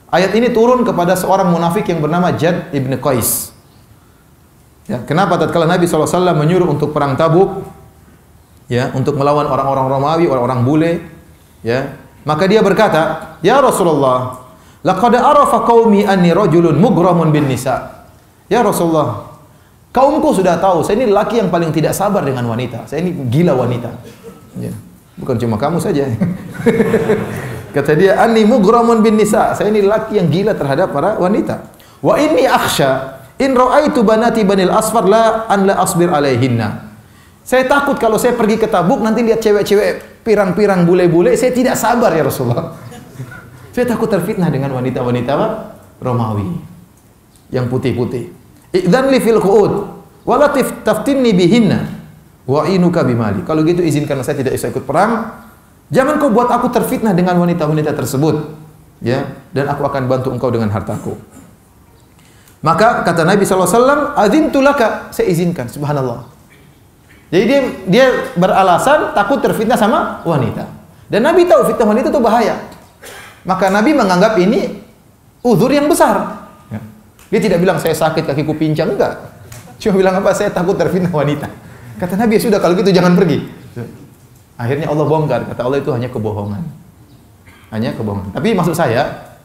Ayat ini turun kepada seorang munafik yang bernama Jadd ibn Qais. Ya, kenapa tatkala Nabi SAW menyuruh untuk perang Tabuk, ya, untuk melawan orang-orang Romawi, orang-orang bule, ya, maka dia berkata, "Ya Rasulullah, laqad arafa qaumi anni rajulun mughramun bin nisa." Ya Rasulullah, kaumku sudah tahu saya ini laki yang paling tidak sabar dengan wanita. Saya ini gila wanita. Ya, bukan cuma kamu saja. Kata dia, "Anni mughramun bin nisa." Saya ini laki yang gila terhadap para wanita. "Wa inni akhsha in ra'aitu banati Banil Asfar la an la asbir alaihinna." Saya takut kalau saya pergi ke Tabuk nanti lihat cewek-cewek pirang-pirang bule-bule, saya tidak sabar ya Rasulullah. Saya takut terfitnah dengan wanita-wanita Romawi yang putih-putih. "Idzan li fil qu'ud wa la taftinni bihinna wa inuka bimali." Kalau gitu izinkan saya tidak bisa ikut perang. Jangan kau buat aku terfitnah dengan wanita-wanita tersebut, ya, dan aku akan bantu engkau dengan hartaku. Maka kata Nabi SAW, "Adzintu laka," saya izinkan, subhanallah. Jadi dia beralasan takut terfitnah sama wanita. Dan Nabi tahu fitnah wanita itu bahaya. Maka Nabi menganggap ini uzur yang besar. Ya. Dia tidak bilang saya sakit kakiku pincang, enggak. Cuma bilang apa? Saya takut terfitnah wanita. Kata Nabi, sudah kalau gitu jangan pergi. Akhirnya Allah bongkar, kata Allah itu hanya kebohongan. Hanya kebohongan. Tapi maksud saya,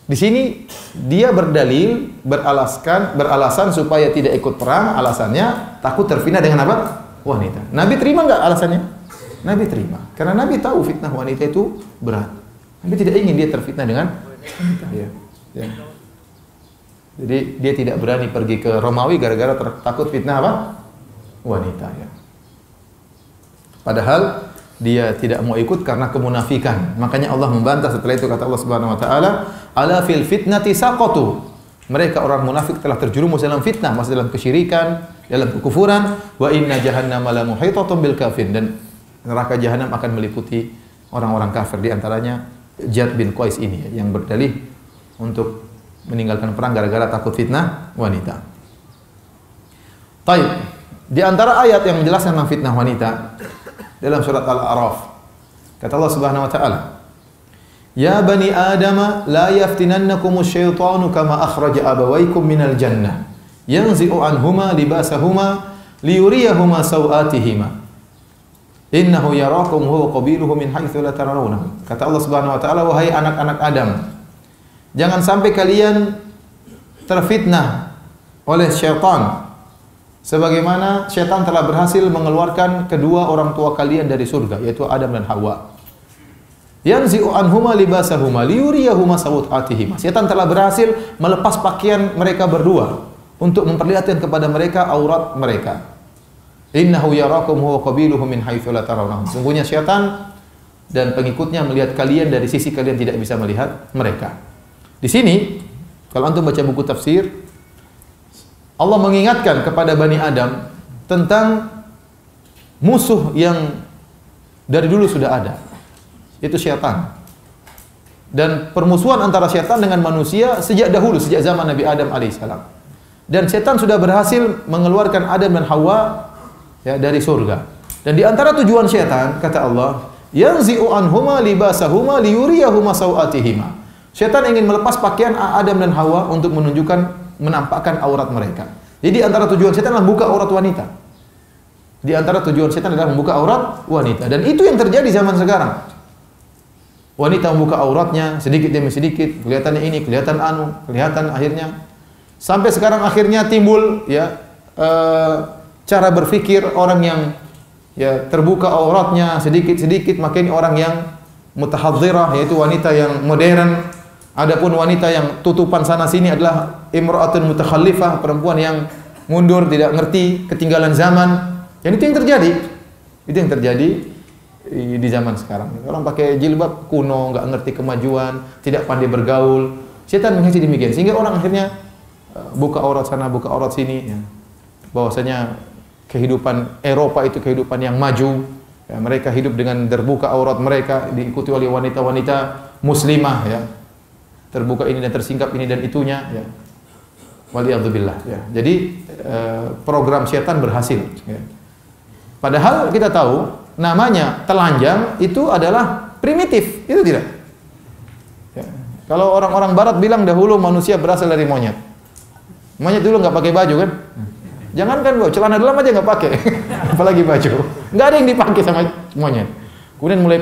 di sini dia berdalil, beralasan supaya tidak ikut perang, alasannya takut terfitnah dengan apa? Wanita. Nabi terima enggak alasannya? Nabi terima. Karena Nabi tahu fitnah wanita itu berat. Nabi tidak ingin dia terfitnah dengan wanita. Ya. Ya. Jadi dia tidak berani pergi ke Romawi gara-gara takut fitnah apa? Wanita. Ya. Padahal dia tidak mau ikut karena kemunafikan. Makanya Allah membantah setelah itu, kata Allah Subhanahu wa taala, "Ala fil fitnati saqatu." Mereka orang munafik telah terjerumus dalam fitnah, masuk dalam kesyirikan, dalam kekufuran. "Wa inna jahannama la muhitatun bil kafirin." Dan neraka jahanam akan meliputi orang-orang kafir, di antaranya Jadd bin Qais ini yang berdalih untuk meninggalkan perang gara-gara takut fitnah wanita. Taib. Di antara ayat yang menjelaskan tentang fitnah wanita dalam surat Al-A'raf, kata Allah Subhanahu wa taala, "Ya bani Adam, la yaftinannakumus syaitanu kama akhraja abawaykum minal jannah, yanzi'u anhuma libasahuma liyuriyahuma sawatihima. Innahu yarakum huwa qabiluhu min haitsu la tarawunahum." Kata Allah Subhanahu wa taala, "Wahai anak-anak Adam, jangan sampai kalian terfitnah oleh syaitan sebagaimana syaitan telah berhasil mengeluarkan kedua orang tua kalian dari surga, yaitu Adam dan Hawa. Yanzi'u anhuma libasahuma liyuriyahuma sawatihima." Syaitan telah berhasil melepas pakaian mereka berdua untuk memperlihatkan kepada mereka aurat mereka. Innahu yarakum huwa qabiluhu min haitsu la tarawnahum. Sungguhnya syaitan dan pengikutnya melihat kalian dari sisi kalian tidak bisa melihat mereka. Di sini kalau antum baca buku tafsir, Allah mengingatkan kepada Bani Adam tentang musuh yang dari dulu sudah ada, yaitu syaitan. Dan permusuhan antara syaitan dengan manusia sejak dahulu, sejak zaman Nabi Adam alaihissalam. Dan syaitan sudah berhasil mengeluarkan Adam dan Hawa, ya, dari surga. Dan di antara tujuan syaitan, kata Allah, "Yanzi'u anhuma libasahuma liyuriyahuma sawatihima." Syaitan ingin melepas pakaian Adam dan Hawa untuk menunjukkan, menampakkan aurat mereka. Jadi antara tujuan setan adalah membuka aurat wanita. Di antara tujuan setan adalah membuka aurat wanita. Dan itu yang terjadi zaman sekarang. Wanita membuka auratnya sedikit demi sedikit, kelihatannya ini, kelihatan kelihatan akhirnya. Sampai sekarang akhirnya timbul ya cara berpikir orang yang ya terbuka auratnya sedikit-sedikit, makin orang yang mutahadzirah, yaitu wanita yang modern, Adapun wanita yang tutupan sana sini adalah imra'atun mutakhallifah, perempuan yang mundur, tidak ngerti, ketinggalan zaman. Yang itu yang terjadi. Itu yang terjadi di zaman sekarang. Orang pakai jilbab kuno, nggak ngerti kemajuan, tidak pandai bergaul. Setan menghiasi demikian, sehingga orang akhirnya buka aurat sana, buka aurat sini. Ya. Bahwasanya kehidupan Eropa itu kehidupan yang maju. Ya, mereka hidup dengan terbuka aurat mereka, diikuti oleh wanita-wanita muslimah. Ya. Terbuka ini dan tersingkap ini dan itunya. Ya. Waliyadzubillah. Ya. Jadi program setan berhasil. Ya. Padahal kita tahu namanya telanjang itu adalah primitif, itu tidak? Ya. Kalau orang-orang Barat bilang dahulu manusia berasal dari monyet. Monyet dulu nggak pakai baju kan? Jangankan baju, celana dalam aja nggak pakai, apalagi baju. Nggak ada yang dipakai sama monyet. Kemudian mulai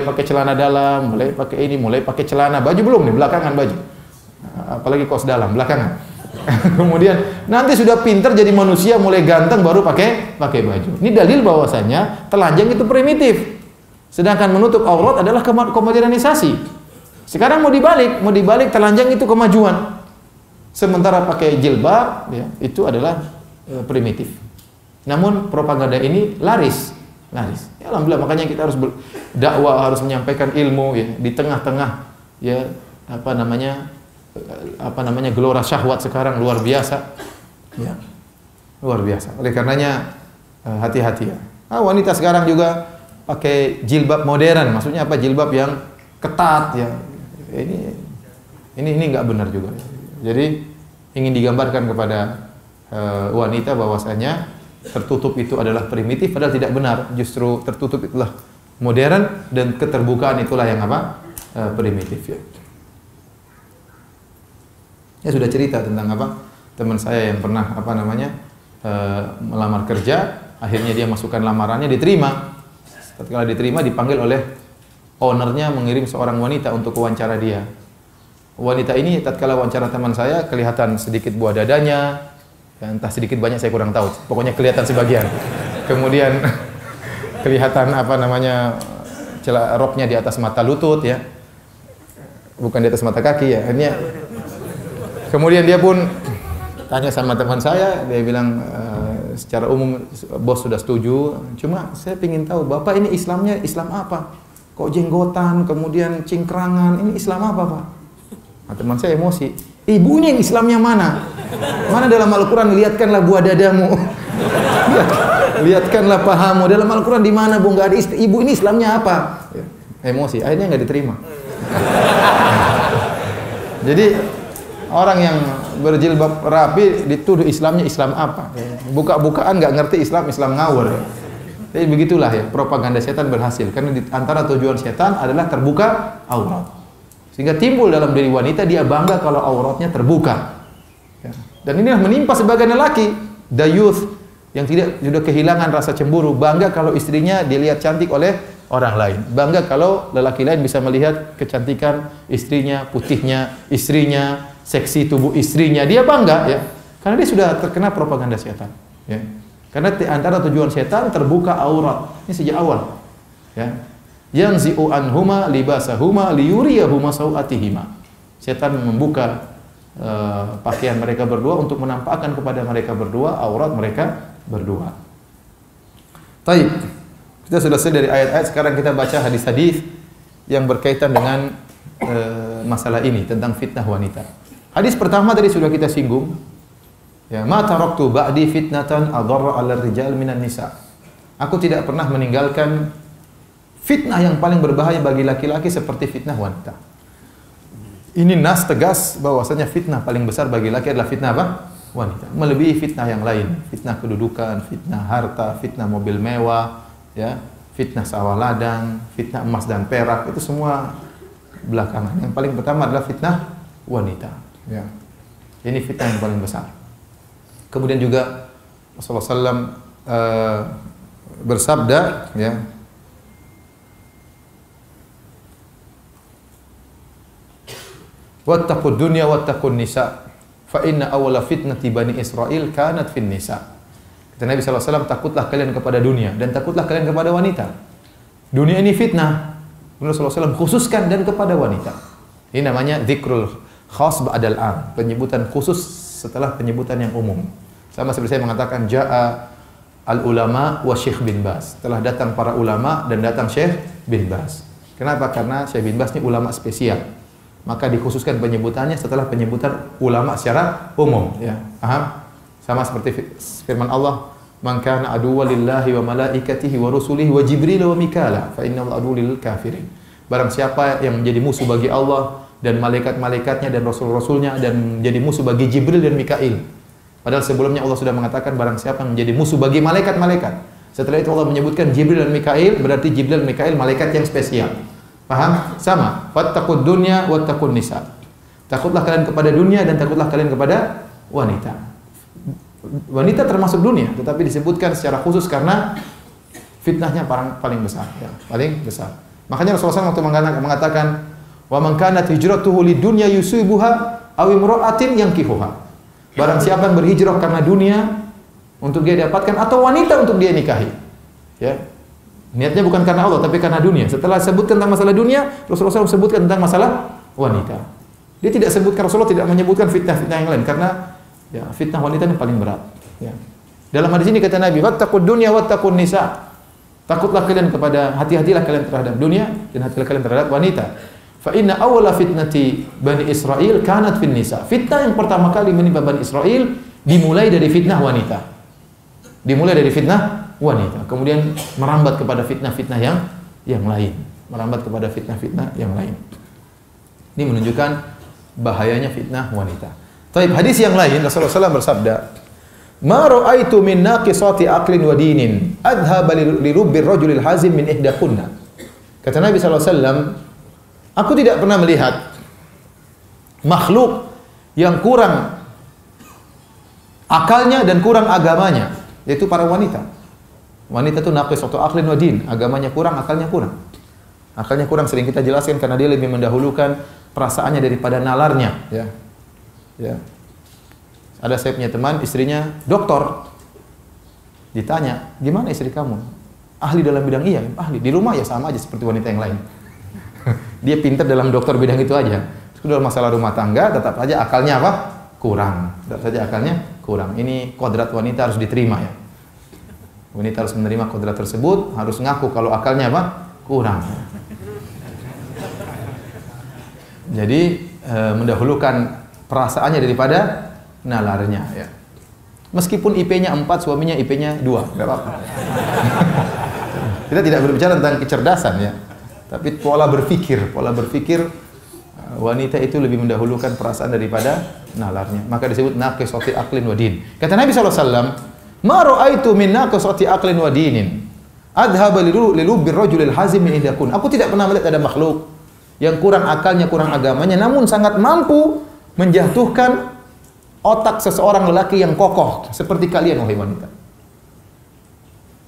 pakai celana dalam, mulai pakai ini, mulai pakai celana. Baju belum nih, belakangan baju. Apalagi kaos dalam, belakangan. Kemudian nanti sudah pintar jadi manusia, mulai ganteng baru pakai baju. Ini dalil bahwasanya telanjang itu primitif. Sedangkan menutup aurat adalah kemodernisasi. Sekarang mau dibalik telanjang itu kemajuan. Sementara pakai jilbab ya, itu adalah primitif. Namun propaganda ini laris. Ya, alhamdulillah, makanya kita harus dakwah, harus menyampaikan ilmu ya di tengah-tengah ya apa namanya gelora syahwat sekarang luar biasa. Ya. Luar biasa. Oleh karenanya hati-hati ya. Wanita sekarang juga pakai jilbab modern. Maksudnya apa? Jilbab yang ketat ya. Ini enggak benar juga. Jadi ingin digambarkan kepada wanita bahwasanya tertutup itu adalah primitif, padahal tidak benar. Justru tertutup itulah modern dan keterbukaan itulah yang apa? Primitif ya. Ya sudah cerita tentang apa? Teman saya yang pernah melamar kerja, akhirnya dia masukkan lamarannya, diterima. Ketika diterima dipanggil oleh ownernya mengirim seorang wanita untuk wawancara dia. Wanita ini tatkala wawancara teman saya kelihatan sedikit buah dadanya, ya, entah sedikit banyak saya kurang tahu. Pokoknya kelihatan sebagian. Kemudian kelihatan roknya di atas mata lutut ya. Bukan di atas mata kaki ya. Akhirnya kemudian dia pun tanya sama teman saya, dia bilang secara umum bos sudah setuju, cuma saya ingin tahu Bapak ini Islamnya Islam apa? Kok jenggotan, kemudian cingkrangan, ini Islam apa Pak? Nah, teman saya emosi, ibunya yang Islamnya mana? Mana dalam Al-Quran, lihatkanlah buah dadamu. Lihatkanlah pahamu, dalam Al-Quran di mana Bu? Nggak ada ibu ini Islamnya apa? Ya, emosi, akhirnya nggak diterima. Jadi orang yang berjilbab rapi dituduh Islamnya Islam apa? Buka-bukaan nggak ngerti Islam ngawur. Jadi begitulah ya, propaganda setan berhasil karena di antara tujuan setan adalah terbuka aurat. Sehingga timbul dalam diri wanita dia bangga kalau auratnya terbuka. Ya. Dan inilah menimpa sebagian lelaki, dayuth yang sudah kehilangan rasa cemburu, bangga kalau istrinya dilihat cantik oleh orang lain. Bangga kalau lelaki lain bisa melihat kecantikan istrinya, putihnya istrinya, seksi tubuh istrinya, dia bangga ya, karena dia sudah terkena propaganda setan. Ya. Karena antara tujuan setan terbuka aurat. Ini sejak awal. Ya. Yanzi'u anhuma libasahuma liyuriyahuma sau'atihima. Setan membuka pakaian mereka berdua untuk menampakkan kepada mereka berdua aurat mereka berdua. Taib. Kita sudah selesai dari ayat-ayat, sekarang kita baca hadis-hadis yang berkaitan dengan masalah ini tentang fitnah wanita. Hadis pertama tadi sudah kita singgung. Ya, ma taraktu ba'di fitnatan adarra 'alal rijal minan nisa. Aku tidak pernah meninggalkan fitnah yang paling berbahaya bagi laki-laki seperti fitnah wanita. Ini nas tegas bahwasanya fitnah paling besar bagi laki adalah fitnah apa? Wanita. Melebihi fitnah yang lain, fitnah kedudukan, fitnah harta, fitnah mobil mewah, ya, fitnah sawah ladang, fitnah emas dan perak, itu semua belakangan. Yang paling pertama adalah fitnah wanita. Ya. Ini fitnah yang paling besar. Kemudian juga Rasulullah SAW bersabda, ya, wattaqud dunya wattaqun nisa fa inna awwala fitnati bani Israil kanat fin nisa. Kata Nabi SAW, takutlah kalian kepada dunia dan takutlah kalian kepada wanita. Dunia ini fitnah. Rasulullah SAW khususkan dan kepada wanita. Ini namanya dzikrul khas ba'dal 'am, penyebutan khusus setelah penyebutan yang umum. Sama seperti saya mengatakan ja'a al-ulama wa Syekh bin Baz. Telah datang para ulama dan datang Syekh bin Baz. Kenapa? Karena Syekh bin Baz ini ulama spesial. Maka dikhususkan penyebutannya setelah penyebutan ulama secara umum, ya. Paham? Sama seperti firman Allah, "Man kana aduwwan lillahi wa malaikatihi wa rusulihi wa Jibril wa Mikala, fa innahu aduwwul lil kafirin." Barang siapa yang menjadi musuh bagi Allah dan malaikat-malaikatnya dan rasul-rasulnya dan menjadi musuh bagi Jibril dan Mikail. Padahal sebelumnya Allah sudah mengatakan barang siapa yang menjadi musuh bagi malaikat-malaikat. Setelah itu Allah menyebutkan Jibril dan Mikail, berarti Jibril dan Mikail malaikat yang spesial. Paham? Sama. Wattaqud dunya wattaqun nisa. Takutlah kalian kepada dunia dan takutlah kalian kepada wanita. Wanita termasuk dunia, tetapi disebutkan secara khusus karena fitnahnya paling besar, ya, paling besar. Makanya Rasulullah SAW waktu mengatakan, "Wa man kanat hijratuhu lidunya yusibuha aw imra'atin yankihuha." Barang siapa yang berhijrah karena dunia untuk dia dapatkan atau wanita untuk dia nikahi. Ya. Niatnya bukan karena Allah tapi karena dunia. Setelah sebutkan tentang masalah dunia, Rasulullah SAW sebutkan tentang masalah wanita. Dia tidak sebutkan, Rasulullah tidak menyebutkan fitnah-fitnah yang lain karena ya, fitnah wanita yang paling berat. Ya. Dalam hadis ini kata Nabi, "Wattaqud dunya wattaqun nisa." Takutlah kalian kepada, hati-hatilah kalian terhadap dunia dan hati-hatilah kalian terhadap wanita. Fa inna awwala fitnati Bani Israil kanat fin nisa. Fitnah yang pertama kali menimpa Bani Israil dimulai dari fitnah wanita. Dimulai dari fitnah wanita, kemudian merambat kepada fitnah-fitnah yang lain, merambat kepada fitnah-fitnah yang lain. Ini menunjukkan bahayanya fitnah wanita. Taib, hadis yang lain Rasulullah SAW bersabda, "Ma ra'aitu min naqisati aqlin wa dinin adhaba li rubbir rajulil hazim min ihdakunna." Kata Nabi SAW, aku tidak pernah melihat makhluk yang kurang akalnya dan kurang agamanya, yaitu para wanita. Wanita itu naqisatu aqlin wa din, agamanya kurang, akalnya kurang. Akalnya kurang sering kita jelaskan karena dia lebih mendahulukan perasaannya daripada nalarnya, ya. Ya. Ada saya punya teman, istrinya doktor. Ditanya, "Gimana istri kamu?" "Ahli dalam bidang." "Iya, ahli." "Di rumah ya sama aja seperti wanita yang lain." Dia pintar dalam dokter bidang itu aja. Terus dalam masalah rumah tangga tetap saja akalnya apa? Kurang. Tetap saja akalnya kurang. Ini kodrat wanita harus diterima, ya. Wanita harus menerima kodrat tersebut, harus ngaku kalau akalnya apa? Kurang. Jadi mendahulukan perasaannya daripada nalarnya, ya. Meskipun IP-nya 4, suaminya IP-nya 2, enggak apa-apa. Kita tidak berbicara tentang kecerdasan, ya. Tapi pola berpikir wanita itu lebih mendahulukan perasaan daripada nalarnya. Maka disebut naqisati aqlin wa din. Kata Nabi SAW, "Ma ra'aitu min naqisati aqlin wa dinin adhaba li lubbir rajulil hazim min idakun." Aku tidak pernah melihat ada makhluk yang kurang akalnya, kurang agamanya, namun sangat mampu menjatuhkan otak seseorang lelaki yang kokoh seperti kalian, wahai wanita.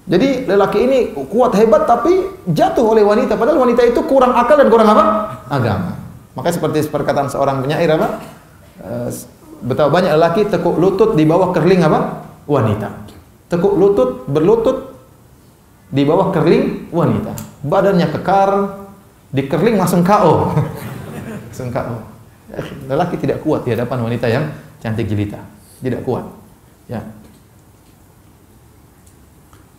Jadi lelaki ini kuat hebat tapi jatuh oleh wanita, padahal wanita itu kurang akal dan kurang apa? Agama. Makanya seperti perkataan seorang penyair apa? Betapa banyak lelaki tekuk lutut di bawah kerling apa? Wanita. Tekuk lutut, berlutut di bawah kerling wanita. Badannya kekar, di kerling langsung KO. Langsung KO. Lelaki tidak kuat di hadapan wanita yang cantik jelita. Tidak kuat. Ya.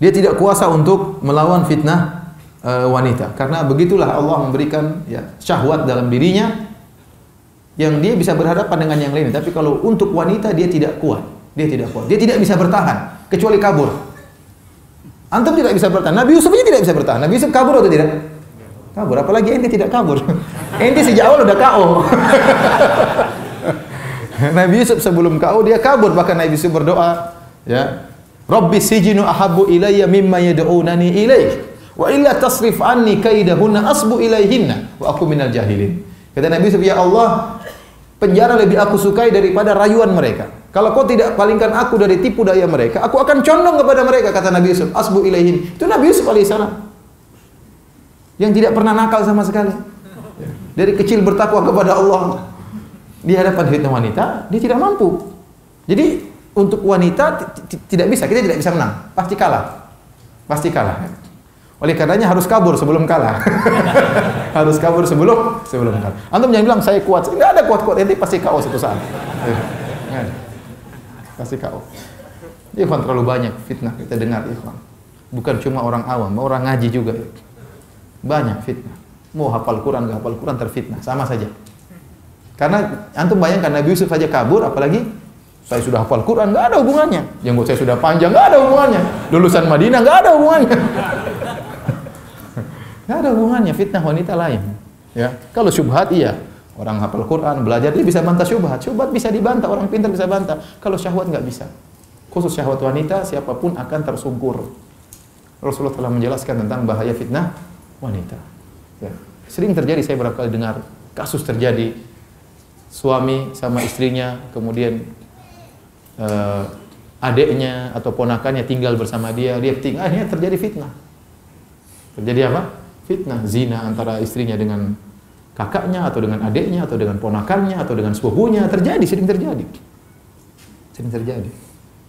Dia tidak kuasa untuk melawan fitnah wanita, karena begitulah Allah memberikan, ya, syahwat dalam dirinya yang dia bisa berhadapan dengan yang lain. Tapi kalau untuk wanita dia tidak kuat, dia tidak bisa bertahan kecuali kabur. Antum tidak bisa bertahan, Nabi Yusuf aja tidak bisa bertahan. Nabi Yusuf kabur atau tidak? Kabur, apalagi ente tidak kabur. Ente sejak awal udah KO. Nabi Yusuf sebelum KO dia kabur, bahkan Nabi Yusuf berdoa, ya, Rabbi sijinu ahabbu ilayya mimma yad'unani ilaih wa illa tasrif anni kaidahunna asbu ilaihinna wa aku minal jahilin. Kata Nabi Yusuf, ya Allah, penjara lebih aku sukai daripada rayuan mereka. Kalau kau tidak palingkan aku dari tipu daya mereka, aku akan condong kepada mereka, kata Nabi Yusuf. Asbu ilaihin. Itu Nabi Yusuf alaihissalam yang tidak pernah nakal sama sekali. Dari kecil bertakwa kepada Allah. Di hadapan fitnah wanita, dia tidak mampu. Jadi untuk wanita tidak bisa, kita tidak bisa menang, pasti kalah. Pasti kalah. Oleh karenanya harus kabur sebelum kalah. Harus kabur sebelum kalah. Antum jangan bilang saya kuat. Enggak ada kuat-kuat, nanti pasti KO suatu saat. Enggak ada. Pasti KO. Ikhwan, terlalu banyak fitnah kita dengar, ikhwan. Bukan cuma orang awam, orang ngaji juga. Banyak fitnah. Mau hafal Quran, enggak hafal Quran terfitnah, sama saja. Karena antum bayangkan Nabi Yusuf saja kabur, apalagi saya sudah hafal Quran, enggak ada hubungannya. Jenggot saya sudah panjang, enggak ada hubungannya. Lulusan Madinah, enggak ada hubungannya. Enggak ada hubungannya, fitnah wanita lain. Ya, kalau syubhat iya. Orang hafal Quran, belajar dia bisa bantah syubhat. Syubhat bisa dibantah, orang pintar bisa bantah. Kalau syahwat enggak bisa. Khusus syahwat wanita, siapapun akan tersungkur. Rasulullah telah menjelaskan tentang bahaya fitnah wanita. Ya. Sering terjadi, saya berapa kali dengar kasus terjadi suami sama istrinya, kemudian adiknya atau ponakannya tinggal bersama dia tinggal, akhirnya terjadi fitnah. Terjadi apa? Fitnah, zina antara istrinya dengan kakaknya atau dengan adiknya atau dengan ponakannya atau dengan sepupunya, terjadi, sering terjadi. Sering terjadi.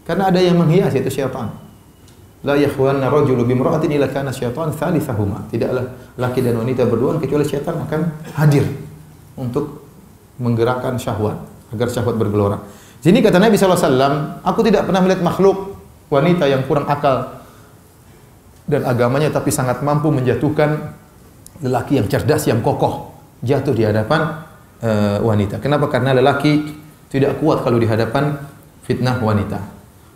Karena ada yang menghias, yaitu syaitan. La yakhwanna rajulu bimra'atin illa kana syaitan thalithahuma. Tidaklah laki dan wanita berduaan kecuali syaitan akan hadir untuk menggerakkan syahwat agar syahwat bergelora. Jadi kata Nabi SAW, aku tidak pernah melihat makhluk wanita yang kurang akal dan agamanya tapi sangat mampu menjatuhkan lelaki yang cerdas, yang kokoh, jatuh di hadapan wanita. Kenapa? Karena lelaki tidak kuat kalau di hadapan fitnah wanita.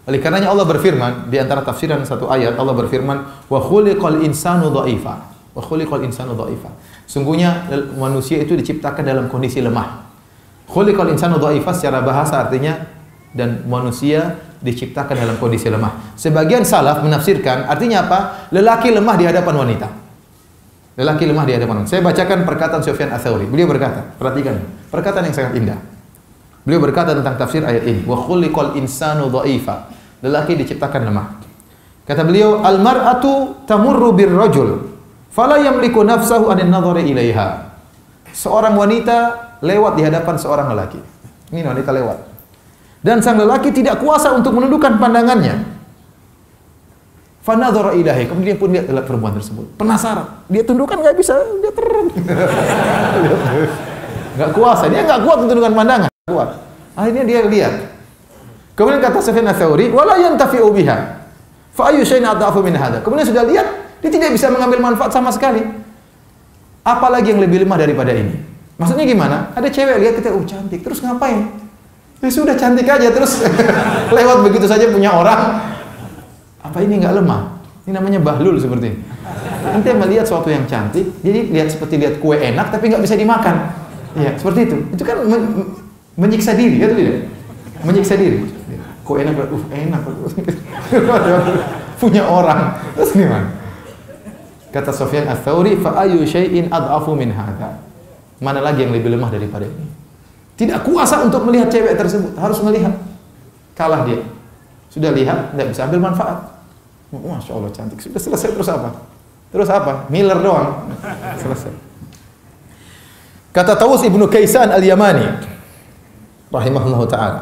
Oleh karenanya Allah berfirman di antara tafsiran satu ayat, Allah berfirman, wa khuliqal insanu dha'ifa. Wa khuliqal insanu dha'ifa. Sungguhnya manusia itu diciptakan dalam kondisi lemah. Khuliqal insanu dha'ifa secara bahasa artinya dan manusia diciptakan dalam kondisi lemah. Sebagian salaf menafsirkan artinya apa? Lelaki lemah di hadapan wanita. Lelaki lemah di hadapan wanita. Saya bacakan perkataan Sufyan Ats-Tsauri. Beliau berkata, perhatikan, perkataan yang sangat indah. Beliau berkata tentang tafsir ayat ini, wa khuliqal insanu dha'ifa. Lelaki diciptakan lemah. Kata beliau, al-mar'atu tamurru birrajul fala yamliku nafsahu anin nadhari ilaiha. Seorang wanita lewat di hadapan seorang lelaki. Ini wanita lewat. Dan sang lelaki tidak kuasa untuk menundukkan pandangannya. Fa nadhara ilaihi. Kemudian pun lihat perempuan tersebut. Penasaran. Dia tundukkan enggak bisa, dia terang. Enggak kuasa, dia enggak kuat untuk menundukkan pandangan. Kuat. Akhirnya dia lihat. Kemudian kata Sufyan Ats-Tsauri, wala yantafi'u biha. Fa ayyu syai'in adhafu min hadha. Kemudian sudah lihat, dia tidak bisa mengambil manfaat sama sekali. Apalagi yang lebih lemah daripada ini. Maksudnya gimana? Ada cewek lihat kita, cantik, terus ngapain? Ya sudah cantik aja terus lewat begitu saja punya orang. Apa ini enggak lemah? Ini namanya bahlul seperti ini. Nanti melihat sesuatu yang cantik, jadi lihat seperti lihat kue enak tapi enggak bisa dimakan. Iya, seperti itu. Itu kan menyiksa diri, kan tidak? Menyiksa diri. Kok enak, enak. Punya orang. Terus gimana? Kata Sufyan Ats-Tsauri, fa ayyu syai'in adhafu min hadza. Mana lagi yang lebih lemah daripada ini? Tidak kuasa untuk melihat cewek tersebut, harus melihat. Kalah dia. Sudah lihat, tidak bisa ambil manfaat. Masya Allah cantik. Sudah selesai, terus apa? Terus apa? Miller doang. Selesai. Kata Tawus ibnu Kaisan al-Yamani rahimahullah ta'ala,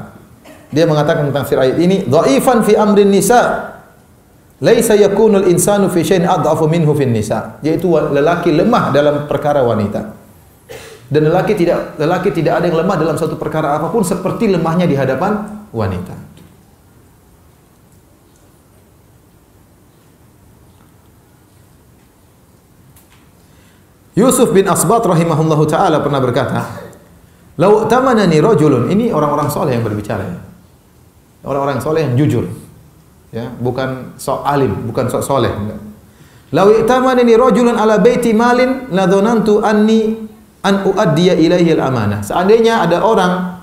dia mengatakan tentang tafsir ayat ini, dhaifan fi amrin nisa laisa yakunul insanu fi syai'in adhafu minhu fin nisa, yaitu lelaki lemah dalam perkara wanita. Dan lelaki tidak ada yang lemah dalam suatu perkara apapun seperti lemahnya di hadapan wanita. Yusuf bin Asbat rahimahullahu ta'ala pernah berkata, "Lau tamanani rajulun," ini orang-orang soleh yang berbicara ya. Orang-orang soleh yang jujur. Ya, bukan sok alim, bukan sok soleh. "Lau tamanani rajulun ala baiti malin la dhanantu anni an uaddiya ilaihi al-amanah." Seandainya ada orang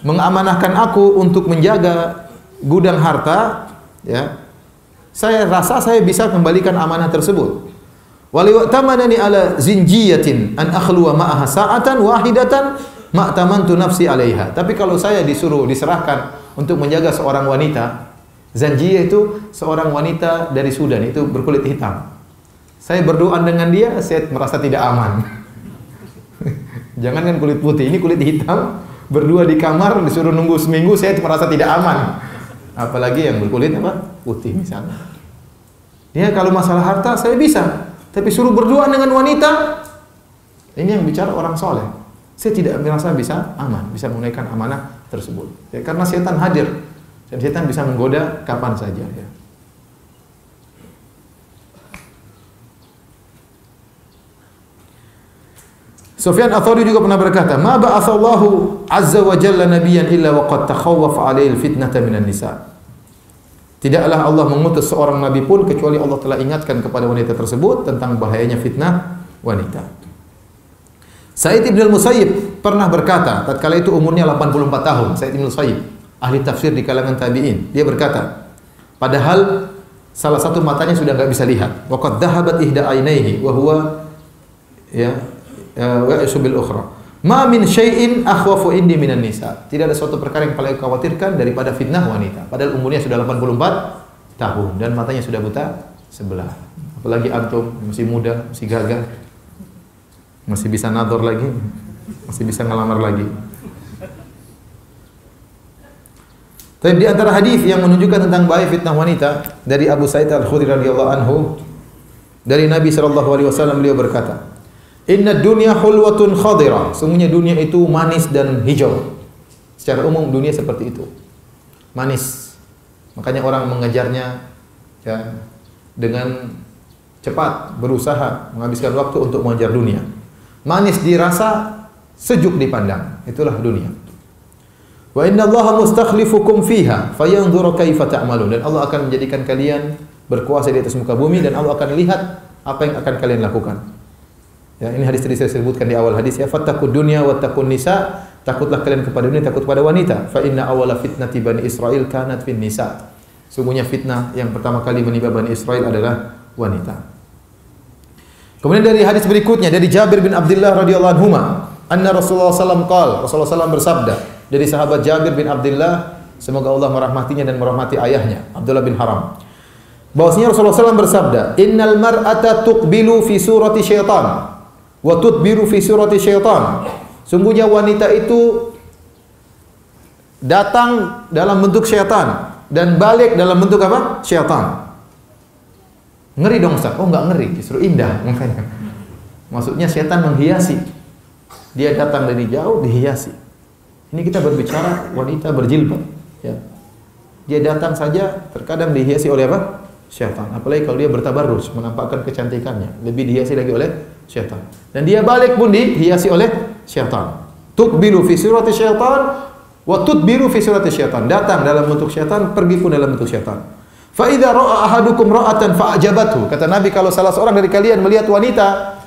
mengamanahkan aku untuk menjaga gudang harta, ya, saya rasa saya bisa kembalikan amanah tersebut. Wali wa'tamanani ala zinjiyatin an akhluwa ma'aha sa'atan wahidatan ma'tamantu nafsi 'alaiha. Tapi kalau saya diserahkan untuk menjaga seorang wanita, zanjiyah itu seorang wanita dari Sudan, itu berkulit hitam. Saya berdoa dengan dia, saya merasa tidak aman. Jangankan kulit putih, ini kulit hitam, berdua di kamar, disuruh nunggu seminggu, saya merasa tidak aman. Apalagi yang berkulit apa? Putih misalnya. Ya, kalau masalah harta saya bisa, tapi suruh berduaan dengan wanita, ini yang bicara orang soleh. Saya tidak merasa bisa aman, bisa menunaikan amanah tersebut. Ya, karena setan hadir dan setan bisa menggoda kapan saja. Ya. Sufyan Ats-Tsauri juga pernah berkata, "Ma ba'atsallahu 'azza wa jalla nabiyyan illa wa qad takhawwafa 'alaihi al-fitnata minan nisa." Tidaklah Allah mengutus seorang nabi pun kecuali Allah telah ingatkan kepada wanita tersebut tentang bahayanya fitnah wanita. Sa'id bin al-Musayyib pernah berkata, tatkala itu umurnya 84 tahun, Sa'id bin al-Musayyib, ahli tafsir di kalangan tabi'in. Dia berkata, padahal salah satu matanya sudah enggak bisa lihat. Wa qad dhahabat ihda 'ainaihi wa huwa bil ukhra. Ma min syai'in akhwafu indi minan nisa. Tidak ada suatu perkara yang paling khawatirkan daripada fitnah wanita. Padahal umurnya sudah 84 tahun dan matanya sudah buta sebelah. Apalagi antum masih muda, masih gagah. Masih bisa nador lagi, masih bisa ngelamar lagi. Tapi di antara hadis yang menunjukkan tentang bahaya fitnah wanita dari Abu Sa'id Al-Khudri radhiyallahu anhu, dari Nabi sallallahu alaihi wasallam, beliau berkata, "Inna dunya hulwatun khadira." Sungguhnya dunia itu manis dan hijau. Secara umum dunia seperti itu. Manis. Makanya orang mengejarnya ya, dengan cepat, berusaha menghabiskan waktu untuk mengejar dunia. Manis dirasa, sejuk dipandang. Itulah dunia. Wa inna Allaha mustakhlifukum fiha fayanzuru kaifa ta'malun. Dan Allah akan menjadikan kalian berkuasa di atas muka bumi dan Allah akan lihat apa yang akan kalian lakukan. Ya, ini hadis tadi saya sebutkan di awal hadis ya, fattaqud dunya wattaqun nisa, takutlah kalian kepada dunia, takut kepada wanita. Fa inna awwala fitnati bani Israil kanat fin nisa. Sungguhnya fitnah yang pertama kali menimpa Bani Israil adalah wanita. Kemudian dari hadis berikutnya dari Jabir bin Abdullah radhiyallahu anhu, anna Rasulullah sallallahu alaihi wasallam Rasulullah sallallahu bersabda, dari sahabat Jabir bin Abdullah, semoga Allah merahmatinya dan merahmati ayahnya, Abdullah bin Haram. Bahwasanya Rasulullah sallallahu bersabda, "Innal mar'ata tuqbilu fi surati syaitan wa tudbiru fi surati syaitan." Sungguhnya wanita itu datang dalam bentuk syaitan dan balik dalam bentuk apa? Syaitan. Ngeri dong Ustaz. Oh enggak ngeri, justru indah makanya. Maksudnya syaitan menghiasi. Dia datang dari jauh dihiasi. Ini kita berbicara wanita berjilbab, ya. Dia datang saja terkadang dihiasi oleh apa? Syaitan. Apalagi kalau dia bertabarruj, menampakkan kecantikannya, lebih dihiasi lagi oleh syaitan. Dan dia balik pun dihiasi oleh syaitan. Tuqbilu fi surati syaitan wa tudbiru fi surati syaitan. Datang dalam bentuk syaitan, pergi pun dalam bentuk syaitan. Fa idza ra'a ahadukum ra'atan fa'ajabathu. Kata Nabi, kalau salah seorang dari kalian melihat wanita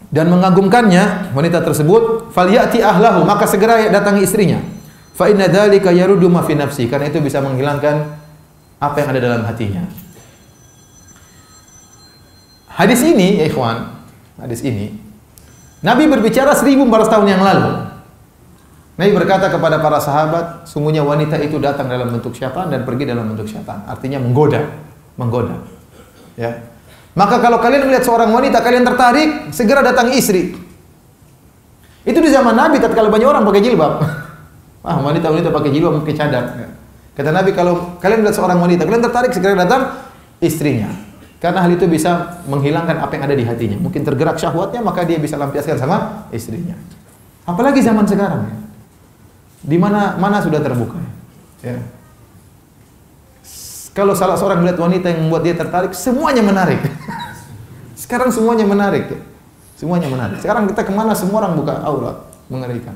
dan mengagumkannya, wanita tersebut, falyati ahlahu, maka segera datangi istrinya. Fa inna dzalika yaruddu ma fi nafsi, karena itu bisa menghilangkan apa yang ada dalam hatinya. Hadis ini, ya ikhwan, hadis ini Nabi berbicara 1400 tahun yang lalu. Nabi berkata kepada para sahabat, sungguhnya wanita itu datang dalam bentuk syaitan dan pergi dalam bentuk syaitan. Artinya menggoda. Ya. Maka kalau kalian melihat seorang wanita, kalian tertarik, segera datangi istri. Itu di zaman Nabi, tatkala banyak orang pakai jilbab. Wanita-wanita pakai jilbab, pakai cadar. Kata Nabi, kalau kalian melihat seorang wanita, kalian tertarik, segera datang istrinya. Karena hal itu bisa menghilangkan apa yang ada di hatinya. Mungkin tergerak syahwatnya, maka dia bisa lampiaskan sama istrinya. Apalagi zaman sekarang ya. Di mana sudah terbuka. Ya. Kalau salah seorang melihat wanita yang membuat dia tertarik, semuanya menarik. Sekarang semuanya menarik. Ya. Semuanya menarik. Sekarang kita kemana semua orang buka aurat, mengerikan.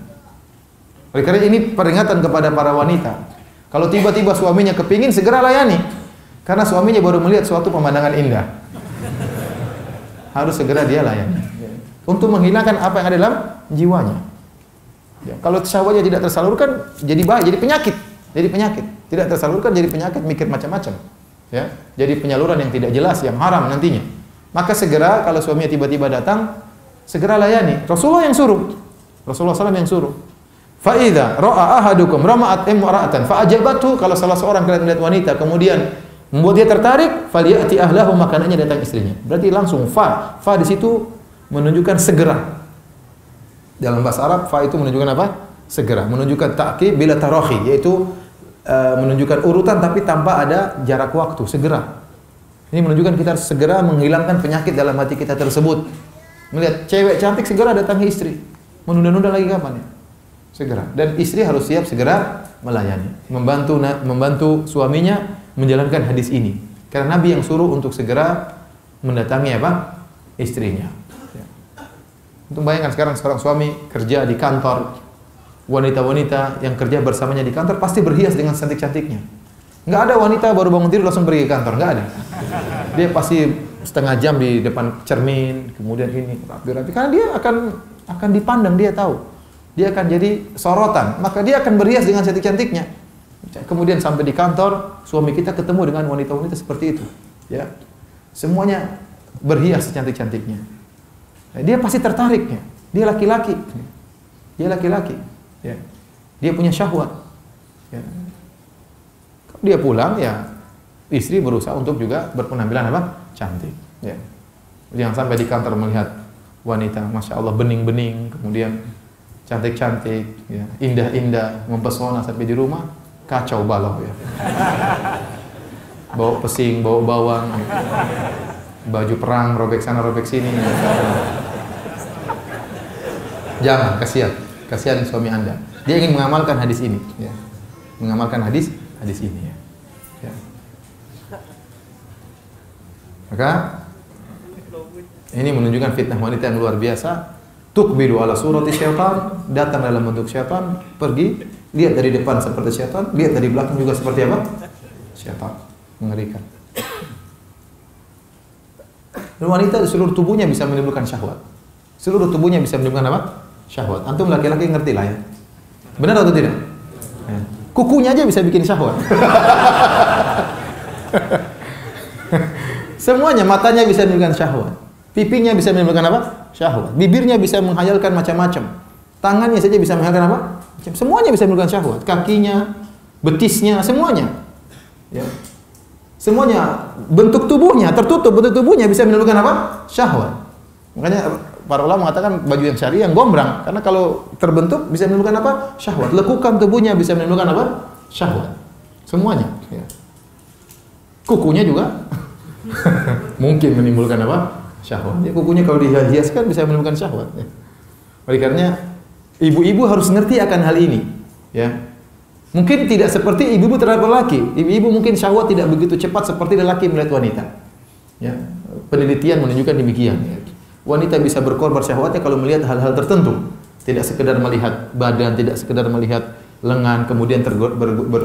Oleh karena ini peringatan kepada para wanita. Kalau tiba-tiba suaminya kepingin, segera layani. Karena suaminya baru melihat suatu pemandangan indah. Harus segera dia layani. Untuk menghilangkan apa yang ada dalam jiwanya. Ya, kalau syahwatnya tidak tersalurkan, jadi bahaya, jadi penyakit. Tidak tersalurkan jadi penyakit, mikir macam-macam. Ya, jadi penyaluran yang tidak jelas, yang haram nantinya. Maka segera kalau suaminya tiba-tiba datang, segera layani. Rasulullah SAW yang suruh. Fa idza ra'a ahadukum rama'at imra'atan fa ajabathu, kalau salah seorang kalian melihat wanita kemudian membuat dia tertarik, falyati ahlahu, makanannya datang istrinya. Berarti langsung fa di situ menunjukkan segera. Dalam bahasa Arab, fa itu menunjukkan apa? Segera. Menunjukkan ta'qib bila tarahi, yaitu menunjukkan urutan tapi tanpa ada jarak waktu. Segera. Ini menunjukkan kita harus segera menghilangkan penyakit dalam hati kita tersebut. Melihat cewek cantik segera datangi istri. Menunda-nunda lagi kapan ya? Segera. Dan istri harus siap segera melayani, membantu suaminya menjalankan hadis ini. Karena Nabi yang suruh untuk segera mendatangi apa? Istrinya. Ya. Untuk bayangkan sekarang suami kerja di kantor, wanita-wanita yang kerja bersamanya di kantor pasti berhias dengan cantik-cantiknya. Nggak ada wanita baru bangun tidur langsung pergi ke kantor, nggak ada. Dia pasti setengah jam di depan cermin, kemudian ini rapi-rapi, karena dia akan dipandang, dia tahu. Dia akan jadi sorotan, maka dia akan berhias dengan cantik-cantiknya. Kemudian sampai di kantor, suami kita ketemu dengan wanita-wanita seperti itu, ya. Semuanya berhias cantik-cantiknya. Dia pasti tertarik, ya. Dia laki-laki. Dia laki-laki, ya. Dia punya syahwat. Ya. Dia pulang, ya istri berusaha untuk juga berpenampilan apa? Cantik. Ya. Jangan sampai di kantor melihat wanita, masya Allah bening-bening, kemudian cantik-cantik, ya, indah-indah, mempesona, sampai di rumah kacau balau, ya. Bawa pesing, bawa bawang, ya. Baju perang, robek sana, robek sini. Ya. Jangan, kasihan suami Anda. Dia ingin mengamalkan hadis ini, ya. Mengamalkan hadis ini, ya. Ya. Maka ini menunjukkan fitnah wanita yang luar biasa. Tuqbilu ala surati syaitan, datang dalam bentuk syaitan, pergi, lihat dari depan seperti syaitan, lihat dari belakang juga seperti apa? Syaitan. Mengerikan. Dan wanita di seluruh tubuhnya bisa menimbulkan syahwat. Seluruh tubuhnya bisa menimbulkan apa? Syahwat. Antum laki-laki ngerti lah, ya. Benar atau tidak? Ya. Kukunya aja bisa bikin syahwat. Semuanya, matanya bisa menimbulkan syahwat. Pipinya bisa menimbulkan apa? Syahwat. Bibirnya bisa menghayalkan macam-macam. Tangannya saja bisa menghayalkan apa? Semuanya bisa menimbulkan syahwat. Kakinya, betisnya, semuanya. Ya. Semuanya, bentuk tubuhnya tertutup, bentuk tubuhnya bisa menimbulkan apa? Syahwat. Makanya para ulama mengatakan baju yang syari yang gombrang, karena kalau terbentuk bisa menimbulkan apa? Syahwat. Lekukan tubuhnya bisa menimbulkan apa? Syahwat. Semuanya. Ya. Kukunya juga mungkin menimbulkan apa? Syahwat. Ya, kukunya kalau dihiaskan bisa menimbulkan syahwat. Ya. Oleh karenanya ibu-ibu harus ngerti akan hal ini. Ya. Mungkin tidak seperti ibu-ibu terhadap lelaki. Ibu-ibu mungkin syahwat tidak begitu cepat seperti lelaki melihat wanita. Ya. Penelitian menunjukkan demikian. Ya. Wanita bisa berkorban syahwatnya kalau melihat hal-hal tertentu. Tidak sekedar melihat badan, tidak sekedar melihat lengan, kemudian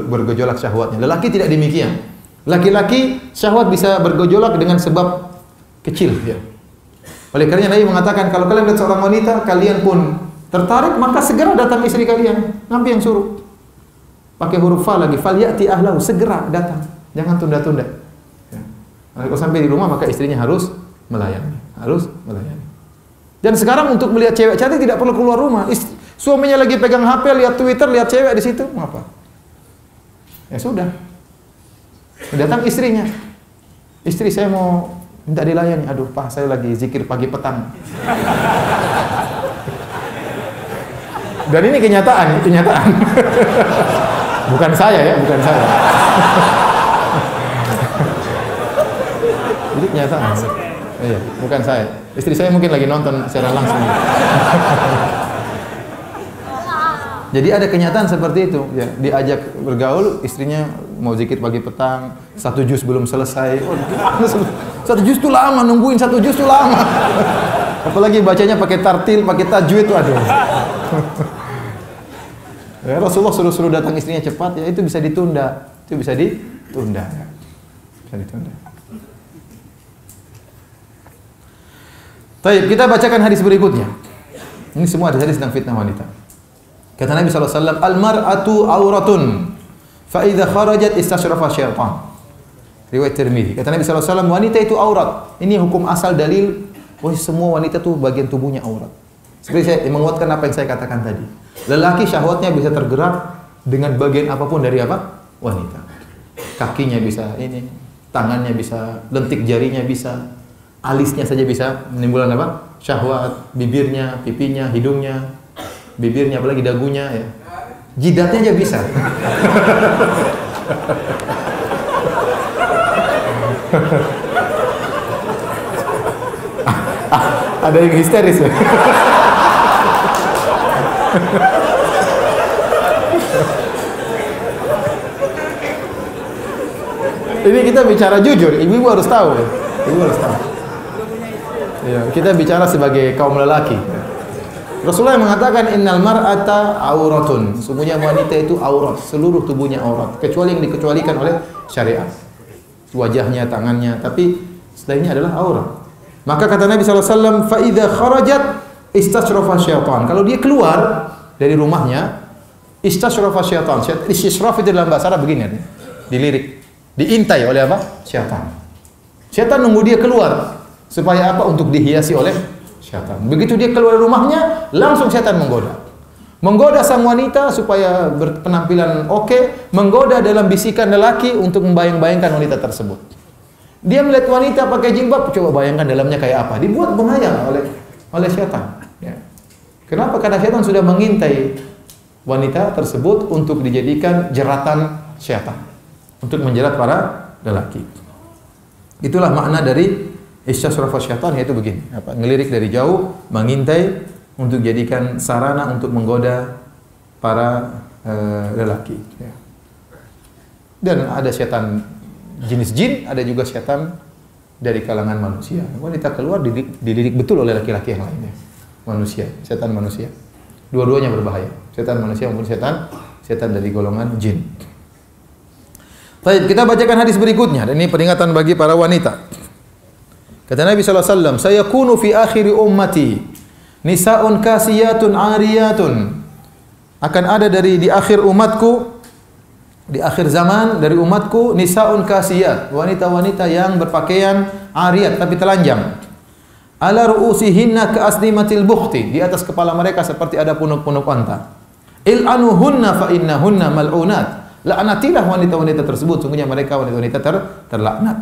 bergejolak syahwatnya. Lelaki tidak demikian. Laki-laki syahwat bisa bergejolak dengan sebab kecil. Ya. Oleh karena Nabi mengatakan, kalau kalian lihat seorang wanita, kalian pun tertarik, maka segera datang istri kalian. Nabi yang suruh. Pakai huruf fa lagi, fal ya'ti ahlahu, segera datang. Jangan tunda-tunda. Ya. Kalau sampai di rumah, maka istrinya harus melayani. Harus melayani. Dan sekarang untuk melihat cewek cantik tidak perlu keluar rumah. Suaminya lagi pegang HP, lihat Twitter, lihat cewek di situ, mengapa? Ya sudah. Datang istrinya. Istri, saya mau minta dilayani. Aduh, Pak, saya lagi zikir pagi petang. Dan ini kenyataan. Bukan saya, ya, bukan saya. Jadi kenyataan. Iya, bukan saya. Istri saya mungkin lagi nonton secara langsung. Jadi ada kenyataan seperti itu. Ya, diajak bergaul, istrinya mau zikir pagi petang, 1 juz belum selesai. Oh, 1 juz itu lama, nungguin 1 juz itu lama. Apalagi bacanya pakai tartil, pakai tajwid, aduh. Ya, Rasulullah suruh datang istrinya cepat, ya itu bisa ditunda. Itu bisa ditunda. Bisa ditunda. Baik, kita bacakan hadis berikutnya. Ini semua hadis tentang fitnah wanita. Kata Nabi SAW, al-mar'atu auratun, fa idza kharajat istashrafa syaitan. Riwayat Tirmidzi. Kata Nabi SAW, wanita itu aurat. Ini hukum asal dalil, semua wanita itu bagian tubuhnya aurat. Seperti saya menguatkan apa yang saya katakan tadi. Lelaki syahwatnya bisa tergerak dengan bagian apapun dari apa? Wanita. Kakinya bisa ini, tangannya bisa, lentik jarinya bisa, alisnya saja bisa menimbulkan apa? Syahwat, bibirnya, pipinya, hidungnya, bibirnya, apalagi dagunya, ya. Jidatnya aja bisa. Ada yang histeris ya. Ini kita bicara jujur, ibu-ibu harus tahu. Ibu harus tahu. Ya, kita bicara sebagai kaum lelaki. Rasulullah mengatakan innal mar'ata auratun. Sungguhnya wanita itu aurat, seluruh tubuhnya aurat, kecuali yang dikecualikan oleh syariat. Wajahnya, tangannya, tapi selainnya adalah aurat. Maka kata Nabi SAW, fa idza kharajat istashrafa syaitan. Kalau dia keluar dari rumahnya, istashrafa syaitan. Istishraf itu dalam bahasa Arab begini, dilirik, diintai oleh apa? Syaitan. Syaitan nunggu dia keluar supaya apa? Untuk dihiasi oleh syaitan. Begitu dia keluar dari rumahnya, langsung syaitan menggoda. Menggoda sang wanita supaya berpenampilan oke, menggoda dalam bisikan lelaki untuk membayang-bayangkan wanita tersebut. Dia melihat wanita pakai jilbab, coba bayangkan dalamnya kayak apa. Dibuat menghayal oleh syaitan. Ya. Kenapa? Karena syaitan sudah mengintai wanita tersebut untuk dijadikan jeratan syaitan, untuk menjerat para lelaki. Itulah makna dari isyasrafa syaitan, yaitu begini, ngelirik dari jauh, mengintai untuk jadikan sarana untuk menggoda para lelaki. Ya. Dan ada syaitan jenis jin, ada juga syaitan dari kalangan manusia. Wanita keluar dilirik betul oleh laki-laki yang lainnya. Manusia, syaitan manusia. Dua-duanya berbahaya. Syaitan manusia maupun syaitan dari golongan jin. Baik, kita bacakan hadis berikutnya. Dan ini peringatan bagi para wanita. Kata Nabi SAW, sayakunu fi akhiri ummati nisa'un kasiyatun ariyatun. Akan ada di akhir umatku, di akhir zaman dari umatku, nisa'un kasiyat, wanita-wanita yang berpakaian ariyat tapi telanjang. Ala ru'usihinna ka'asnimatil bukhti, di atas kepala mereka seperti ada punuk-punuk unta. Il'anuhunna fa innahunna mal'unat. Laknatilah wanita-wanita tersebut, sungguhnya mereka wanita-wanita terlaknat.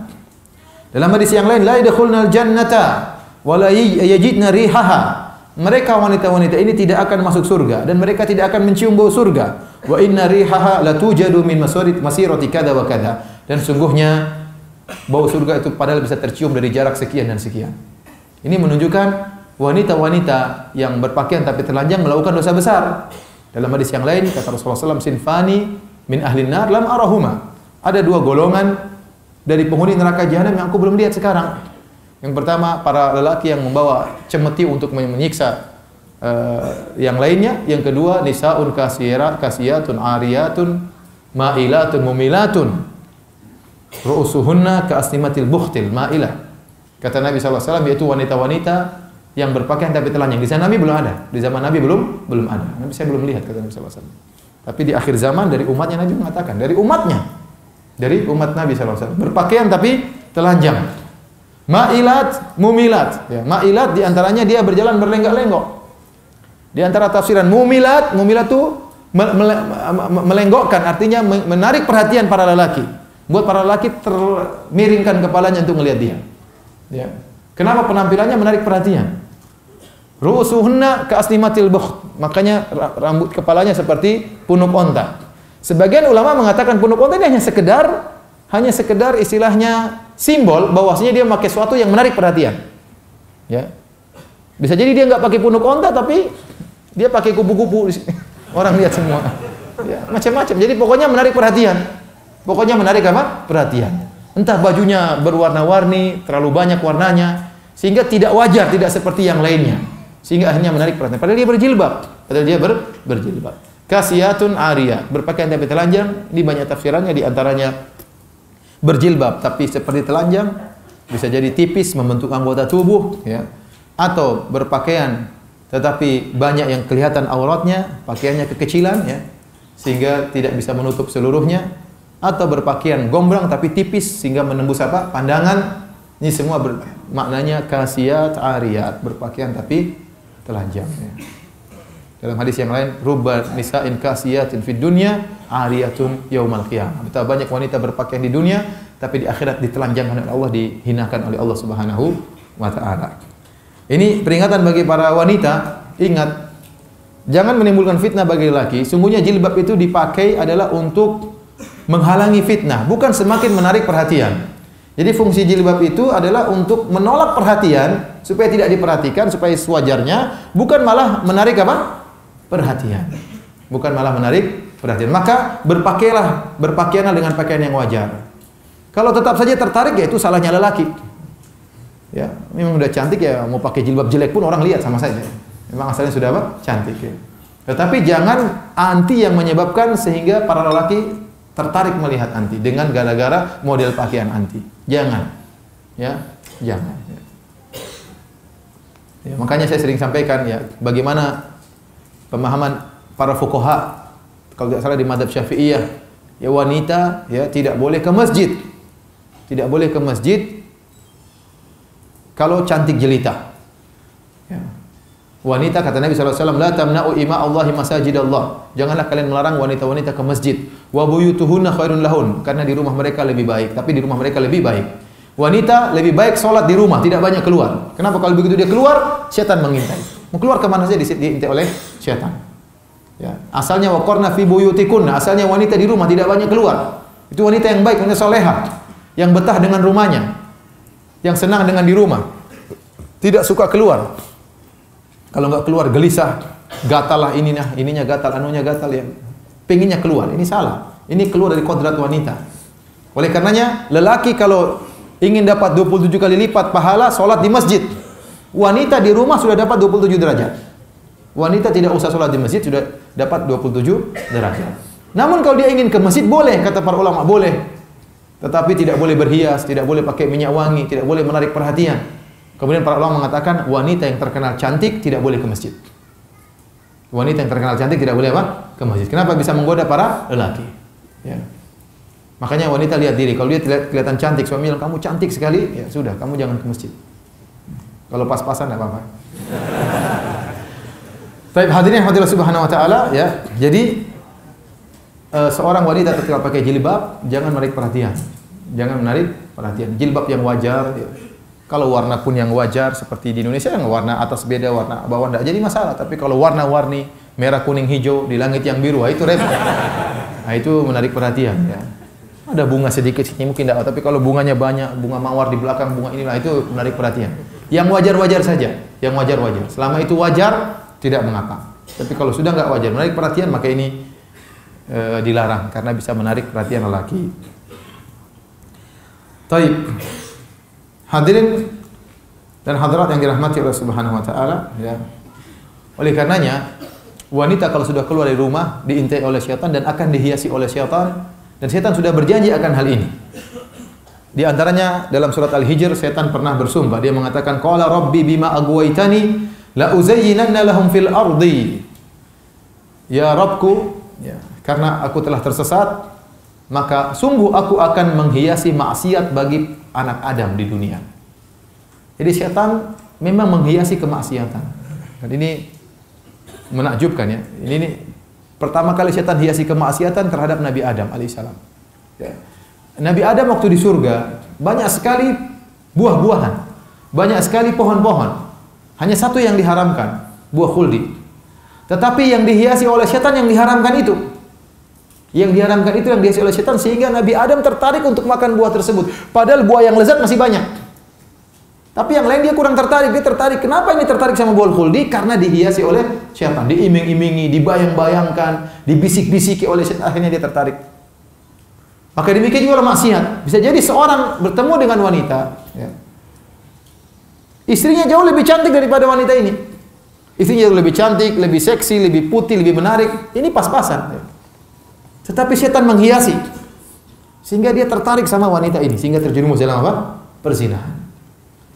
Dalam hadis yang lain, la yadkhulnal jannata wa la yajidna rihaha. Mereka wanita-wanita ini tidak akan masuk surga dan mereka tidak akan mencium bau surga. Wa inna rihaha la tujadu min masirati kada wa kada. Dan sungguhnya bau surga itu padahal bisa tercium dari jarak sekian dan sekian. Ini menunjukkan wanita-wanita yang berpakaian tapi telanjang melakukan dosa besar. Dalam hadis yang lain kata Rasulullah SAW, sinfani min ahlin nar lam arahuma. Ada dua golongan dari penghuni neraka jahanam yang aku belum lihat sekarang. Yang pertama, para lelaki yang membawa cemeti untuk menyiksa yang lainnya. Yang kedua, nisaun kasiyatun ariyatun ma'ilatun mumilatun ru'usuhunna ka'asnimatil bukhtil ma'ilah. Kata Nabi SAW, yaitu wanita-wanita yang berpakaian tapi telanjang. Di zaman Nabi belum ada. Di zaman Nabi belum ada. Nabi saya belum lihat, kata Nabi SAW. Tapi di akhir zaman dari umatnya Nabi mengatakan, dari umat Nabi SAW berpakaian tapi telanjang. Ma'ilat, mumilat. Ya, ma'ilat diantaranya dia berjalan berlenggak-lenggok. Di antara tafsiran mumilat itu melenggokkan, artinya menarik perhatian para lelaki. Buat para lelaki termiringkan kepalanya untuk melihat dia. Ya. Kenapa penampilannya menarik perhatian? Ru'usuhunna ka'asnimatil bukht. Makanya rambut kepalanya seperti punuk onta. Sebagian ulama mengatakan punuk onta ini hanya sekedar istilahnya simbol bahwasanya dia memakai sesuatu yang menarik perhatian. Ya. Bisa jadi dia nggak pakai punuk onta tapi dia pakai kupu-kupu di sini. Orang lihat semua. Ya, macam-macam. Jadi pokoknya menarik perhatian. Pokoknya menarik apa? Perhatian. Entah bajunya berwarna-warni, terlalu banyak warnanya sehingga tidak wajar, tidak seperti yang lainnya. Sehingga akhirnya menarik perhatian. Padahal dia berjilbab. Kasiyatun ariyah, berpakaian tapi telanjang. Di banyak tafsirannya, di antaranya berjilbab tapi seperti telanjang, bisa jadi tipis membentuk anggota tubuh, ya. Atau berpakaian tetapi banyak yang kelihatan auratnya, pakaiannya kekecilan, ya, sehingga tidak bisa menutup seluruhnya. Atau berpakaian gombrang tapi tipis sehingga menembus apa? Pandangan. Ini semua maknanya kasiyat ariyat, berpakaian tapi telanjang, ya. Dalam hadis yang lain, rubba nisa'in kasiyatin fid dunya ariyatun yaumal qiyamah. Betapa banyak wanita berpakaian di dunia tapi di akhirat ditelanjangkan oleh Allah, dihinakan oleh Allah Subhanahu wa taala. Ini peringatan bagi para wanita, ingat jangan menimbulkan fitnah bagi laki. Sungguhnya jilbab itu dipakai adalah untuk menghalangi fitnah, bukan semakin menarik perhatian. Jadi fungsi jilbab itu adalah untuk menolak perhatian, supaya tidak diperhatikan, supaya sewajarnya, bukan malah menarik apa? Perhatian. Bukan malah menarik perhatian. Maka berpakaianlah dengan pakaian yang wajar. Kalau tetap saja tertarik, ya itu salahnya lelaki. Ya, memang udah cantik ya, mau pakai jilbab jelek pun orang lihat sama saja. Memang asalnya sudah apa? Cantik ya. Tetapi jangan anti yang menyebabkan sehingga para lelaki tertarik melihat anti dengan gara-gara model pakaian anti. Jangan. Ya, jangan. Ya, makanya saya sering sampaikan ya, bagaimana pemahaman para fuqaha, kalau tidak salah di mazhab Syafi'iyah, ya wanita ya tidak boleh ke masjid. Tidak boleh ke masjid kalau cantik jelita. Ya. Wanita, kata Nabi SAW, la tamna'u ima Allahi masajidallah. Janganlah kalian melarang wanita-wanita ke masjid. Wa buyutuhunna khairun lahun. Karena di rumah mereka lebih baik. Tapi di rumah mereka lebih baik. Wanita lebih baik sholat di rumah, tidak banyak keluar. Kenapa? Kalau begitu dia keluar, setan mengintai. Mau keluar kemana saja diintai oleh setan. Ya. Asalnya waqarna fi buyutikunna. Asalnya wanita di rumah, tidak banyak keluar. Itu wanita yang baik, wanita solehah. Yang betah dengan rumahnya. Yang senang dengan di rumah. Tidak suka keluar. Kalau enggak keluar gelisah, gatal lah ininya gatal, anunya gatal ya. Pengennya keluar, ini salah. Ini keluar dari kodrat wanita. Oleh karenanya, lelaki kalau ingin dapat 27 kali lipat pahala sholat di masjid. Wanita di rumah sudah dapat 27 derajat. Wanita tidak usah sholat di masjid, sudah dapat 27 derajat. Namun kalau dia ingin ke masjid, boleh, kata para ulama, boleh. Tetapi tidak boleh berhias, tidak boleh pakai minyak wangi, tidak boleh menarik perhatian. Kemudian para ulama mengatakan wanita yang terkenal cantik tidak boleh ke masjid. Wanita yang terkenal cantik tidak boleh apa? Ke masjid. Kenapa? Bisa menggoda para lelaki. Ya. Makanya wanita lihat diri. Kalau dia kelihatan cantik, suami bilang kamu cantik sekali, ya sudah, kamu jangan ke masjid. Kalau pas-pasan tidak apa-apa. Baik, hadirin hadirat subhanahu wa ta'ala ya. Jadi seorang wanita ketika pakai jilbab jangan menarik perhatian. Jangan menarik perhatian. Jilbab yang wajar ya. Kalau warna pun yang wajar seperti di Indonesia yang warna atas beda, warna bawah tidak jadi masalah. Tapi kalau warna-warni merah, kuning, hijau di langit yang biru, itu repot. Nah, itu menarik perhatian ya. Ada bunga sedikit sini mungkin tidak, tapi kalau bunganya banyak, bunga mawar di belakang, bunga inilah itu menarik perhatian. Yang wajar-wajar saja, yang wajar-wajar. Selama itu wajar tidak mengapa. Tapi kalau sudah enggak wajar menarik perhatian, maka ini dilarang karena bisa menarik perhatian lelaki. Taib. Hadirin dan hadirat yang dirahmati Allah Subhanahu wa taala ya. Oleh karenanya wanita kalau sudah keluar dari rumah diintai oleh syaitan dan akan dihiasi oleh syaitan, dan syaitan sudah berjanji akan hal ini. Di antaranya dalam surat Al-Hijr syaitan pernah bersumpah, dia mengatakan qala rabbi bima aghwaytani la uzayyinanna lahum fil ardi. Ya Rabbku ya, karena aku telah tersesat maka sungguh aku akan menghiasi maksiat bagi anak Adam di dunia. Jadi setan memang menghiasi kemaksiatan. Dan ini menakjubkan ya. Ini pertama kali setan hiasi kemaksiatan terhadap Nabi Adam alaihissalam. Ya. Nabi Adam waktu di surga banyak sekali buah-buahan, banyak sekali pohon-pohon. Hanya satu yang diharamkan, buah khuldi. Tetapi yang dihiasi oleh setan yang diharamkan itu. Yang diharamkan itu yang dihiasi oleh setan sehingga Nabi Adam tertarik untuk makan buah tersebut. Padahal buah yang lezat masih banyak. Tapi yang lain dia kurang tertarik. Dia tertarik. Kenapa ini tertarik sama buah khuldi? Karena dihiasi oleh setan, diiming-imingi, dibayang-bayangkan, dibisik-bisiki oleh setan. Akhirnya dia tertarik. Maka demikian juga maksiat. Bisa jadi seorang bertemu dengan wanita, ya. Istrinya jauh lebih cantik daripada wanita ini. Istrinya jauh lebih cantik, lebih seksi, lebih putih, lebih menarik. Ini pas-pasan. Ya. Tetapi setan menghiasi sehingga dia tertarik sama wanita ini sehingga terjerumus dalam apa? Perzinahan.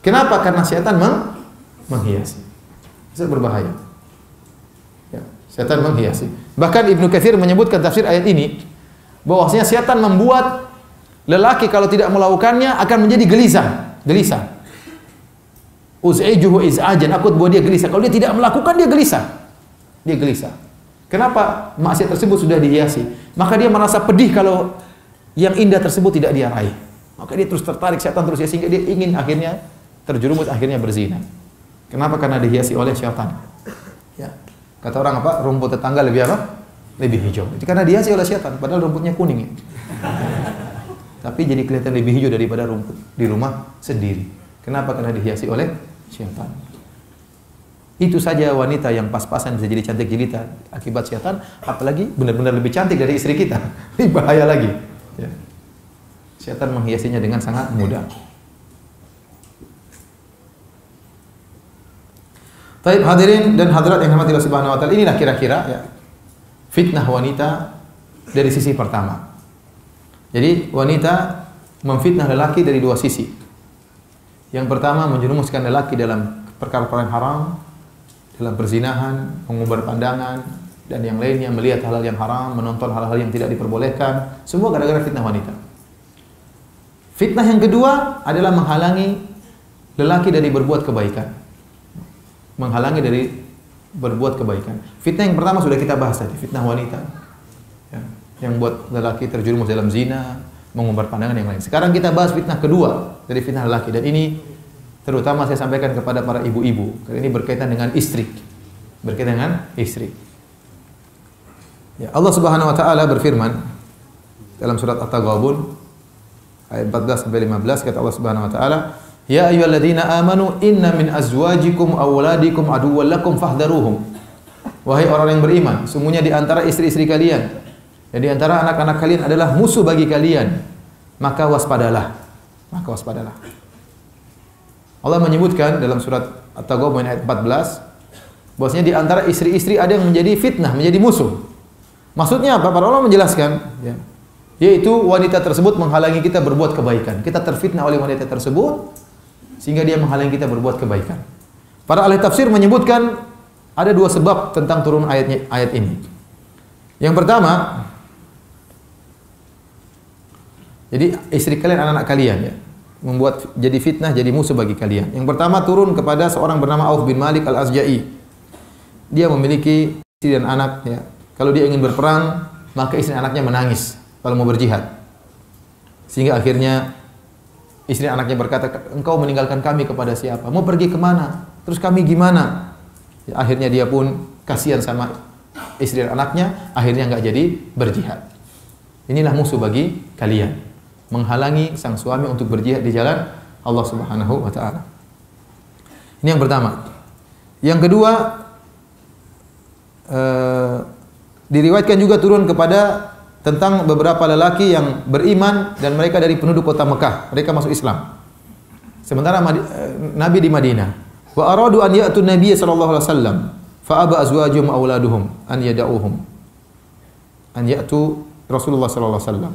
Kenapa? Karena setan menghiasi. Itu berbahaya. Ya, setan menghiasi. Bahkan Ibnu Katsir menyebutkan tafsir ayat ini bahwasanya setan membuat lelaki kalau tidak melakukannya akan menjadi gelisah. Uz'ijuhu iz'ajan, aku buat dia gelisah. Kalau dia tidak melakukan dia gelisah. Dia gelisah. Kenapa? Maksiat tersebut sudah dihiasi. Maka dia merasa pedih kalau yang indah tersebut tidak dia raih. Maka dia terus tertarik, setan terus hiasi sehingga dia ingin akhirnya terjerumus, akhirnya berzina. Kenapa? Karena dihiasi oleh syaitan. Ya. Kata orang apa? Rumput tetangga lebih apa? Lebih hijau. Itu karena dihiasi oleh syaitan, padahal rumputnya kuning. Ya. tapi jadi kelihatan lebih hijau daripada rumput di rumah sendiri. Kenapa? Karena dihiasi oleh syaitan. Itu saja wanita yang pas-pasan bisa jadi cantik jelita akibat syaitan, apalagi benar-benar lebih cantik dari istri kita. Ini bahaya lagi. Ya. Syaitan menghiasinya dengan sangat mudah. Baik, hadirin dan hadirat yang dirahmati Allah Subhanahu wa taala, inilah kira-kira ya fitnah wanita dari sisi pertama. Jadi wanita memfitnah lelaki dari dua sisi. Yang pertama menjerumuskan lelaki dalam perkara-perkara yang haram, dalam perzinahan, mengumbar pandangan, dan yang lainnya, melihat hal-hal yang haram, menonton hal-hal yang tidak diperbolehkan, semua gara-gara fitnah wanita. Fitnah yang kedua adalah menghalangi lelaki dari berbuat kebaikan. Menghalangi dari berbuat kebaikan. Fitnah yang pertama sudah kita bahas tadi, fitnah wanita. Ya, yang buat lelaki terjerumus dalam zina, mengumbar pandangan yang lain. Sekarang kita bahas fitnah kedua dari fitnah lelaki, dan ini terutama saya sampaikan kepada para ibu-ibu, karena ini berkaitan dengan istri. Berkaitan dengan istri. Ya, Allah Subhanahu wa taala berfirman dalam surat At-Taghabun ayat 14 sampai 15, kata Allah Subhanahu wa taala, "Ya ayyuhalladzina amanu inna min azwajikum aw auladikum aduwwan lakum fahdharuhum." Wahai orang yang beriman, sungguhnya di antara istri-istri kalian dan di antara anak-anak kalian adalah musuh bagi kalian, maka waspadalah. Maka waspadalah. Allah menyebutkan dalam surat At-Taghabun ayat 14 bahwasanya di antara istri-istri ada yang menjadi fitnah, menjadi musuh. Maksudnya apa? Para ulama menjelaskan, ya, yaitu wanita tersebut menghalangi kita berbuat kebaikan. Kita terfitnah oleh wanita tersebut sehingga dia menghalangi kita berbuat kebaikan. Para ahli tafsir menyebutkan ada dua sebab tentang turun ayat ini. Yang pertama, jadi istri kalian, anak-anak kalian, ya, membuat jadi fitnah, jadi musuh bagi kalian. Yang pertama turun kepada seorang bernama Auf bin Malik Al-Asja'i. Dia memiliki istri dan anak, ya. Kalau dia ingin berperang, maka istri anaknya menangis kalau mau berjihad. Sehingga akhirnya istri anaknya berkata, "Engkau meninggalkan kami kepada siapa? Mau pergi kemana? Terus kami gimana?" Ya, akhirnya dia pun kasihan sama istri dan anaknya, akhirnya enggak jadi berjihad. Inilah musuh bagi kalian, menghalangi sang suami untuk berjihad di jalan Allah Subhanahu wa taala. Ini yang pertama. Yang kedua, diriwayatkan juga turun kepada tentang beberapa lelaki yang beriman dan mereka dari penduduk kota Mekah. Mereka masuk Islam. Sementara Nabi di Madinah. Wa aradu an ya'tu Nabiy sallallahu alaihi wasallam fa aba azwajuhum auladuhum an yad'uhum. An ya'tu Rasulullah sallallahu alaihi wasallam.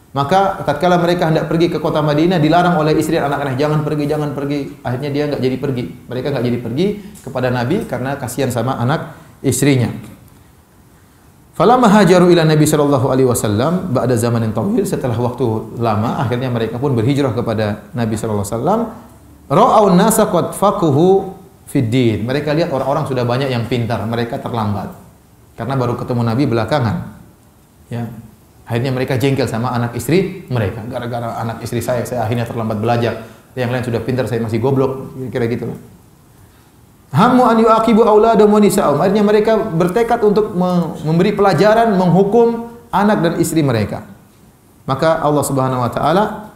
Maka tatkala mereka hendak pergi ke kota Madinah, dilarang oleh istri dan anak-anak, jangan pergi, jangan pergi. Akhirnya dia enggak jadi pergi. Mereka enggak jadi pergi kepada Nabi karena kasihan sama anak istrinya. Falamma hajaru ila Nabi sallallahu alaihi wasallam ba'da zamanin tawil, setelah waktu lama akhirnya mereka pun berhijrah kepada Nabi sallallahu alaihi wasallam. Ra'aun nasa qad faquhu fid din. Mereka lihat orang-orang sudah banyak yang pintar, mereka terlambat. Karena baru ketemu Nabi belakangan. Ya. Akhirnya mereka jengkel sama anak istri mereka. Gara-gara anak istri saya akhirnya terlambat belajar. Yang lain sudah pintar, saya masih goblok. Kira-kira gitu. Hammu an yu'aqibu auladahum wa nisa'ahum. Akhirnya mereka bertekad untuk memberi pelajaran, menghukum anak dan istri mereka. Maka Allah Subhanahu wa taala,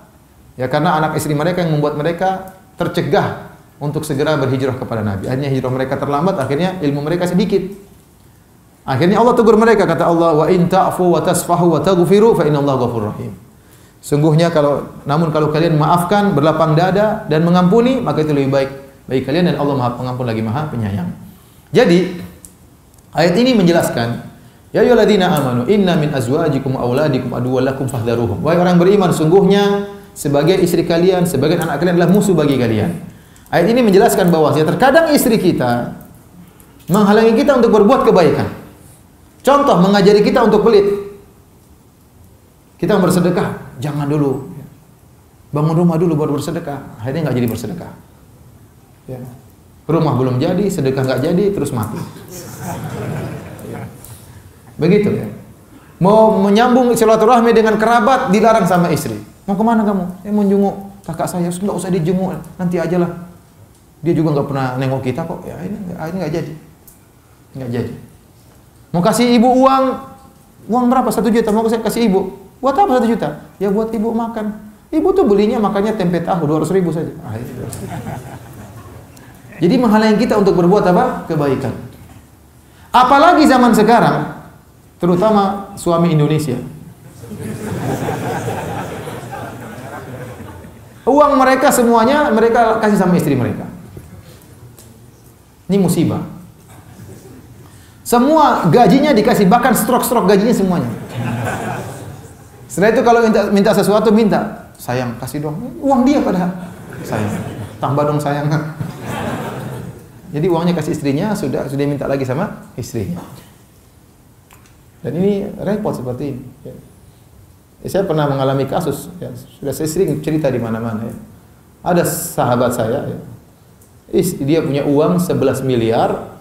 ya, karena anak istri mereka yang membuat mereka tercegah untuk segera berhijrah kepada Nabi. Akhirnya hijrah mereka terlambat, akhirnya ilmu mereka sedikit. Akhirnya Allah tegur mereka, kata Allah, wa in ta'fu wa tasfahu wa taghfiru fa innallaha ghafurur rahim. Sungguhnya namun kalau kalian maafkan, berlapang dada dan mengampuni, maka itu lebih baik bagi kalian dan Allah Maha Pengampun lagi Maha Penyayang. Jadi ayat ini menjelaskan, ya ayyuhalladzina amanu inna min azwajikum auladikum aduwwan lakum fahdharuhum. Wahai orang beriman, sungguhnya sebagian istri kalian, sebagian anak kalian adalah musuh bagi kalian. Ayat ini menjelaskan bahwa terkadang istri kita menghalangi kita untuk berbuat kebaikan. Contoh, mengajari kita untuk pelit. Kita bersedekah, jangan dulu. Bangun rumah dulu baru bersedekah. Akhirnya enggak jadi bersedekah. Ya. Rumah belum jadi, sedekah enggak jadi, terus mati. Ya. Begitu ya. Mau menyambung silaturahmi dengan kerabat, dilarang sama istri. Mau kemana kamu? Mau jenguk kakak saya. Enggak usah dijenguk, nanti aja lah. Dia juga enggak pernah nengok kita kok. Ya ini enggak jadi. Enggak jadi. Mau kasih ibu uang, Uang berapa? 1 juta, mau saya kasih ibu. Buat apa 1 juta? Ya buat ibu makan. Ibu tuh belinya makannya tempe tahu 200.000 saja. Jadi menghalangi kita untuk berbuat apa? Kebaikan. Apalagi zaman sekarang, terutama suami Indonesia. Uang mereka semuanya mereka kasih sama istri mereka. Ini musibah. Semua gajinya dikasih, bahkan strok-strok gajinya semuanya. Setelah itu kalau minta sesuatu, minta, sayang kasih dong. Uang dia padahal. Sayang, tambah dong sayang. Jadi uangnya kasih istrinya, sudah minta lagi sama istrinya. Dan ini repot seperti ini. Saya pernah mengalami kasus, ya, sudah saya sering cerita di mana-mana. Ya. Ada sahabat saya, ya, dia punya uang 11 miliar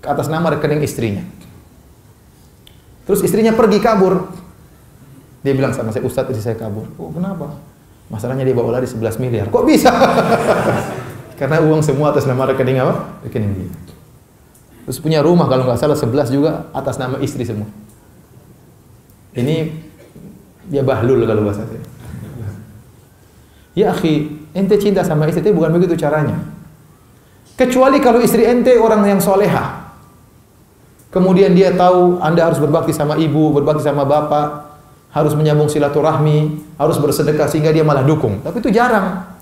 ke atas nama rekening istrinya. Terus istrinya pergi kabur. Dia bilang sama saya, Ustadz, istri saya kabur. Oh, kenapa? Masalahnya dia bawa lari 11 miliar. Kok bisa? Karena uang semua atas nama rekening apa? Rekening dia. Terus punya rumah kalau nggak salah 11 juga atas nama istri semua. Ini dia bahlul kalau bahasa saya. Ya akhi, ente cinta sama istri, bukan begitu caranya. Kecuali kalau istri ente orang yang soleha. Kemudian dia tahu Anda harus berbakti sama ibu, berbakti sama bapak, harus menyambung silaturahmi, harus bersedekah sehingga dia malah dukung. Tapi itu jarang.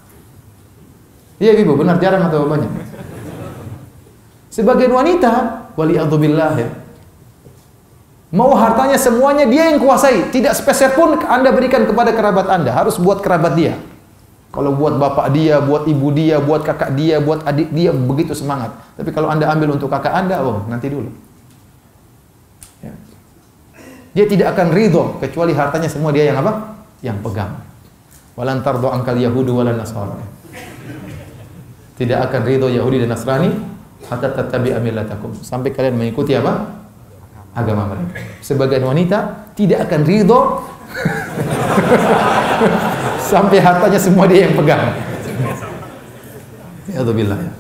Iya ibu, benar jarang atau banyak? Sebagian wanita, wali'adzubillah ya, mau hartanya semuanya dia yang kuasai, tidak sepeser pun Anda berikan kepada kerabat Anda, harus buat kerabat dia. Kalau buat bapak dia, buat ibu dia, buat kakak dia, buat adik dia, begitu semangat. Tapi kalau Anda ambil untuk kakak Anda, oh nanti dulu. Ya. Dia tidak akan ridho kecuali hartanya semua dia yang apa? Yang pegang. Walan tardo angkal yahudu walan nasara. Tidak akan ridho Yahudi dan Nasrani hatta tattabi'a millatakum, sampai kalian mengikuti apa? Agama mereka. Sebagian wanita tidak akan ridho sampai hartanya semua dia yang pegang. Ya billah ya.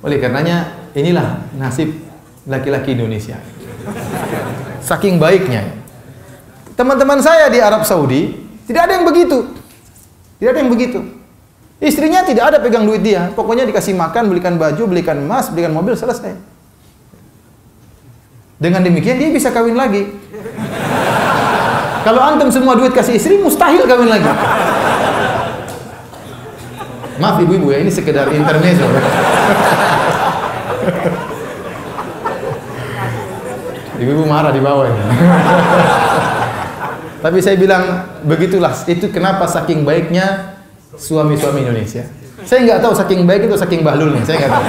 Oleh karenanya inilah nasib laki-laki Indonesia. Saking baiknya. Teman-teman saya di Arab Saudi tidak ada yang begitu. Tidak ada yang begitu. Istrinya tidak ada pegang duit dia. Pokoknya dikasih makan, belikan baju, belikan emas, belikan mobil, selesai. Dengan demikian dia bisa kawin lagi. Kalau antum semua duit kasih istri, mustahil kawin lagi. Maaf ibu-ibu ya, ini sekedar intermezzo. Ibu-ibu marah di bawah ini. Tapi saya bilang begitulah, itu kenapa saking baiknya suami-suami Indonesia. Saya nggak tahu saking baik itu saking bahlulnya, saya nggak tahu.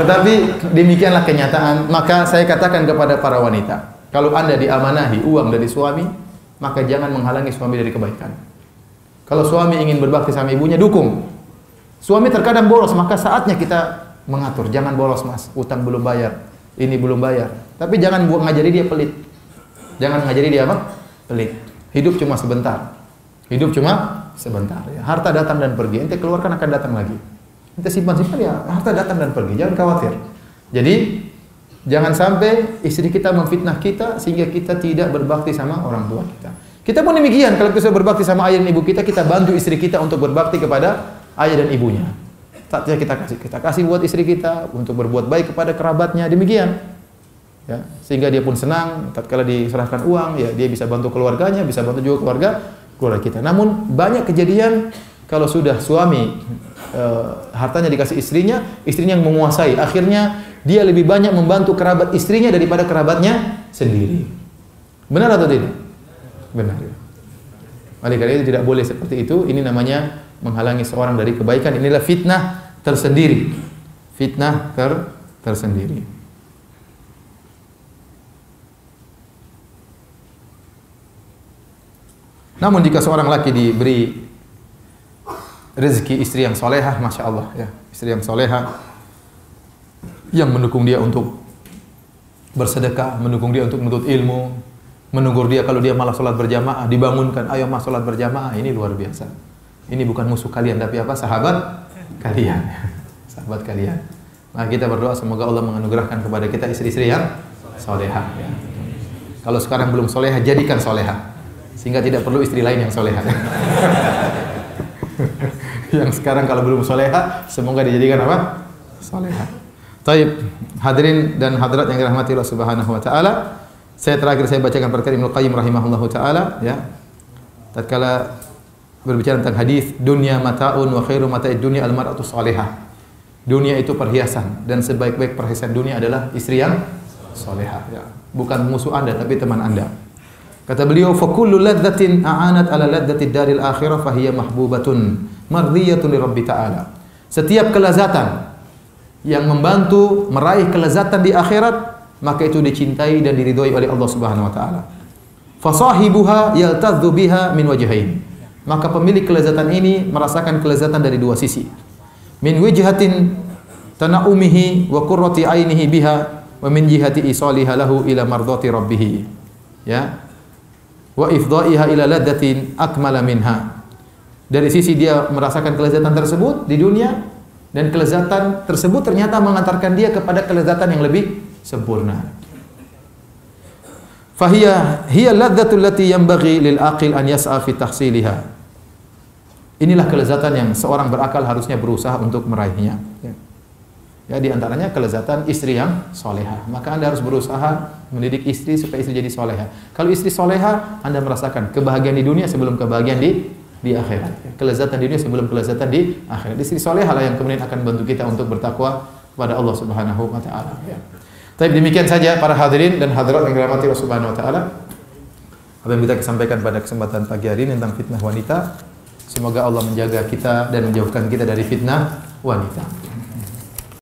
Tetapi demikianlah kenyataan. Maka saya katakan kepada para wanita, kalau Anda diamanahi uang dari suami, maka jangan menghalangi suami dari kebaikan. Kalau suami ingin berbakti sama ibunya, dukung. Suami terkadang boros, maka saatnya kita mengatur. Jangan boros mas, utang belum bayar, ini belum bayar. Tapi jangan ngajari dia pelit. Jangan ngajari dia apa? Pelit. Hidup cuma sebentar. Hidup cuma sebentar. Ya. Harta datang dan pergi. Ente keluarkan akan datang lagi. Ente simpan-simpan ya, harta datang dan pergi. Jangan khawatir. Jadi jangan sampai istri kita memfitnah kita sehingga kita tidak berbakti sama orang tua kita. Kita pun demikian. Kalau kita berbakti sama ayah dan ibu kita, kita bantu istri kita untuk berbakti kepada ayah dan ibunya. Saatnya kita kasih buat istri kita untuk berbuat baik kepada kerabatnya. Demikian. Ya, sehingga dia pun senang tatkala diserahkan uang, ya dia bisa bantu keluarganya, bisa bantu juga keluarga kita. Namun banyak kejadian kalau sudah suami hartanya dikasih istrinya yang menguasai, akhirnya dia lebih banyak membantu kerabat istrinya daripada kerabatnya sendiri. Benar atau tidak? Benar. Oleh karena itu tidak boleh seperti itu. Ini namanya menghalangi seorang dari kebaikan. Inilah fitnah tersendiri. Fitnah tersendiri. Namun jika seorang laki diberi rezeki istri yang solehah, masya Allah, ya, istri yang solehah, yang mendukung dia untuk bersedekah, mendukung dia untuk menuntut ilmu, menegur dia kalau dia malah sholat berjamaah, dibangunkan, ayo mas sholat berjamaah, ini luar biasa. Ini bukan musuh kalian, tapi apa? Sahabat kalian. Sahabat kalian. Nah kita berdoa semoga Allah menganugerahkan kepada kita istri-istri yang Solehah. Ya. Kalau sekarang belum solehah, jadikan solehah. Sehingga tidak perlu istri lain yang solehah. Yang sekarang kalau belum solehah, semoga dijadikan apa? Solehah. Taib, hadirin dan hadirat yang dirahmati Allah Subhanahu wa taala. Saya bacakan perkataan Ibnu Qayyim rahimahullahu taala, ya. Tatkala berbicara tentang hadis, dunya mataun wa khairu mata'id dunya al-mar'atu salihah. Dunia itu perhiasan dan sebaik-baik perhiasan dunia adalah istri yang salihah, ya. Bukan musuh Anda tapi teman Anda. Kata beliau, fa kullu ladzatin a'anat ala ladzatid daril akhirah fa hiya mahbubatun mardiyatun li rabbi ta'ala. Setiap kelezatan yang membantu meraih kelezatan di akhirat, maka itu dicintai dan diridhoi oleh Allah Subhanahu wa taala. Fa sahibuha yaltadzu biha min wajhain. Maka pemilik kelezatan ini merasakan kelezatan dari dua sisi. Min wijhatin tanaumihi wa qurrati ainihi biha wa min jihati isaliha lahu ila mardati rabbih. Ya. Wa ifdha'iha ila ladzatin akmala minha. Dari sisi dia merasakan kelezatan tersebut di dunia, dan kelezatan tersebut ternyata mengantarkan dia kepada kelezatan yang lebih sempurna. Fahiya hiya ladzatul lati yanbaghi lil aqil an yas'a fi tahsiliha. Inilah kelezatan yang seorang berakal harusnya berusaha untuk meraihnya. Ya, di antaranya kelezatan istri yang solehah. Maka Anda harus berusaha mendidik istri supaya istri jadi solehah. Kalau istri solehah, Anda merasakan kebahagiaan di dunia sebelum kebahagiaan di akhirat. Kelezatan di dunia sebelum kelezatan di akhirat. Istri solehah lah yang kemudian akan membantu kita untuk bertakwa kepada Allah Subhanahu wa taala. Ya. Tapi demikian saja para hadirin dan hadirat yang dirahmati Allah Subhanahu wa taala. Apa yang kita sampaikan pada kesempatan pagi hari ini tentang fitnah wanita. Semoga Allah menjaga kita dan menjauhkan kita dari fitnah wanita.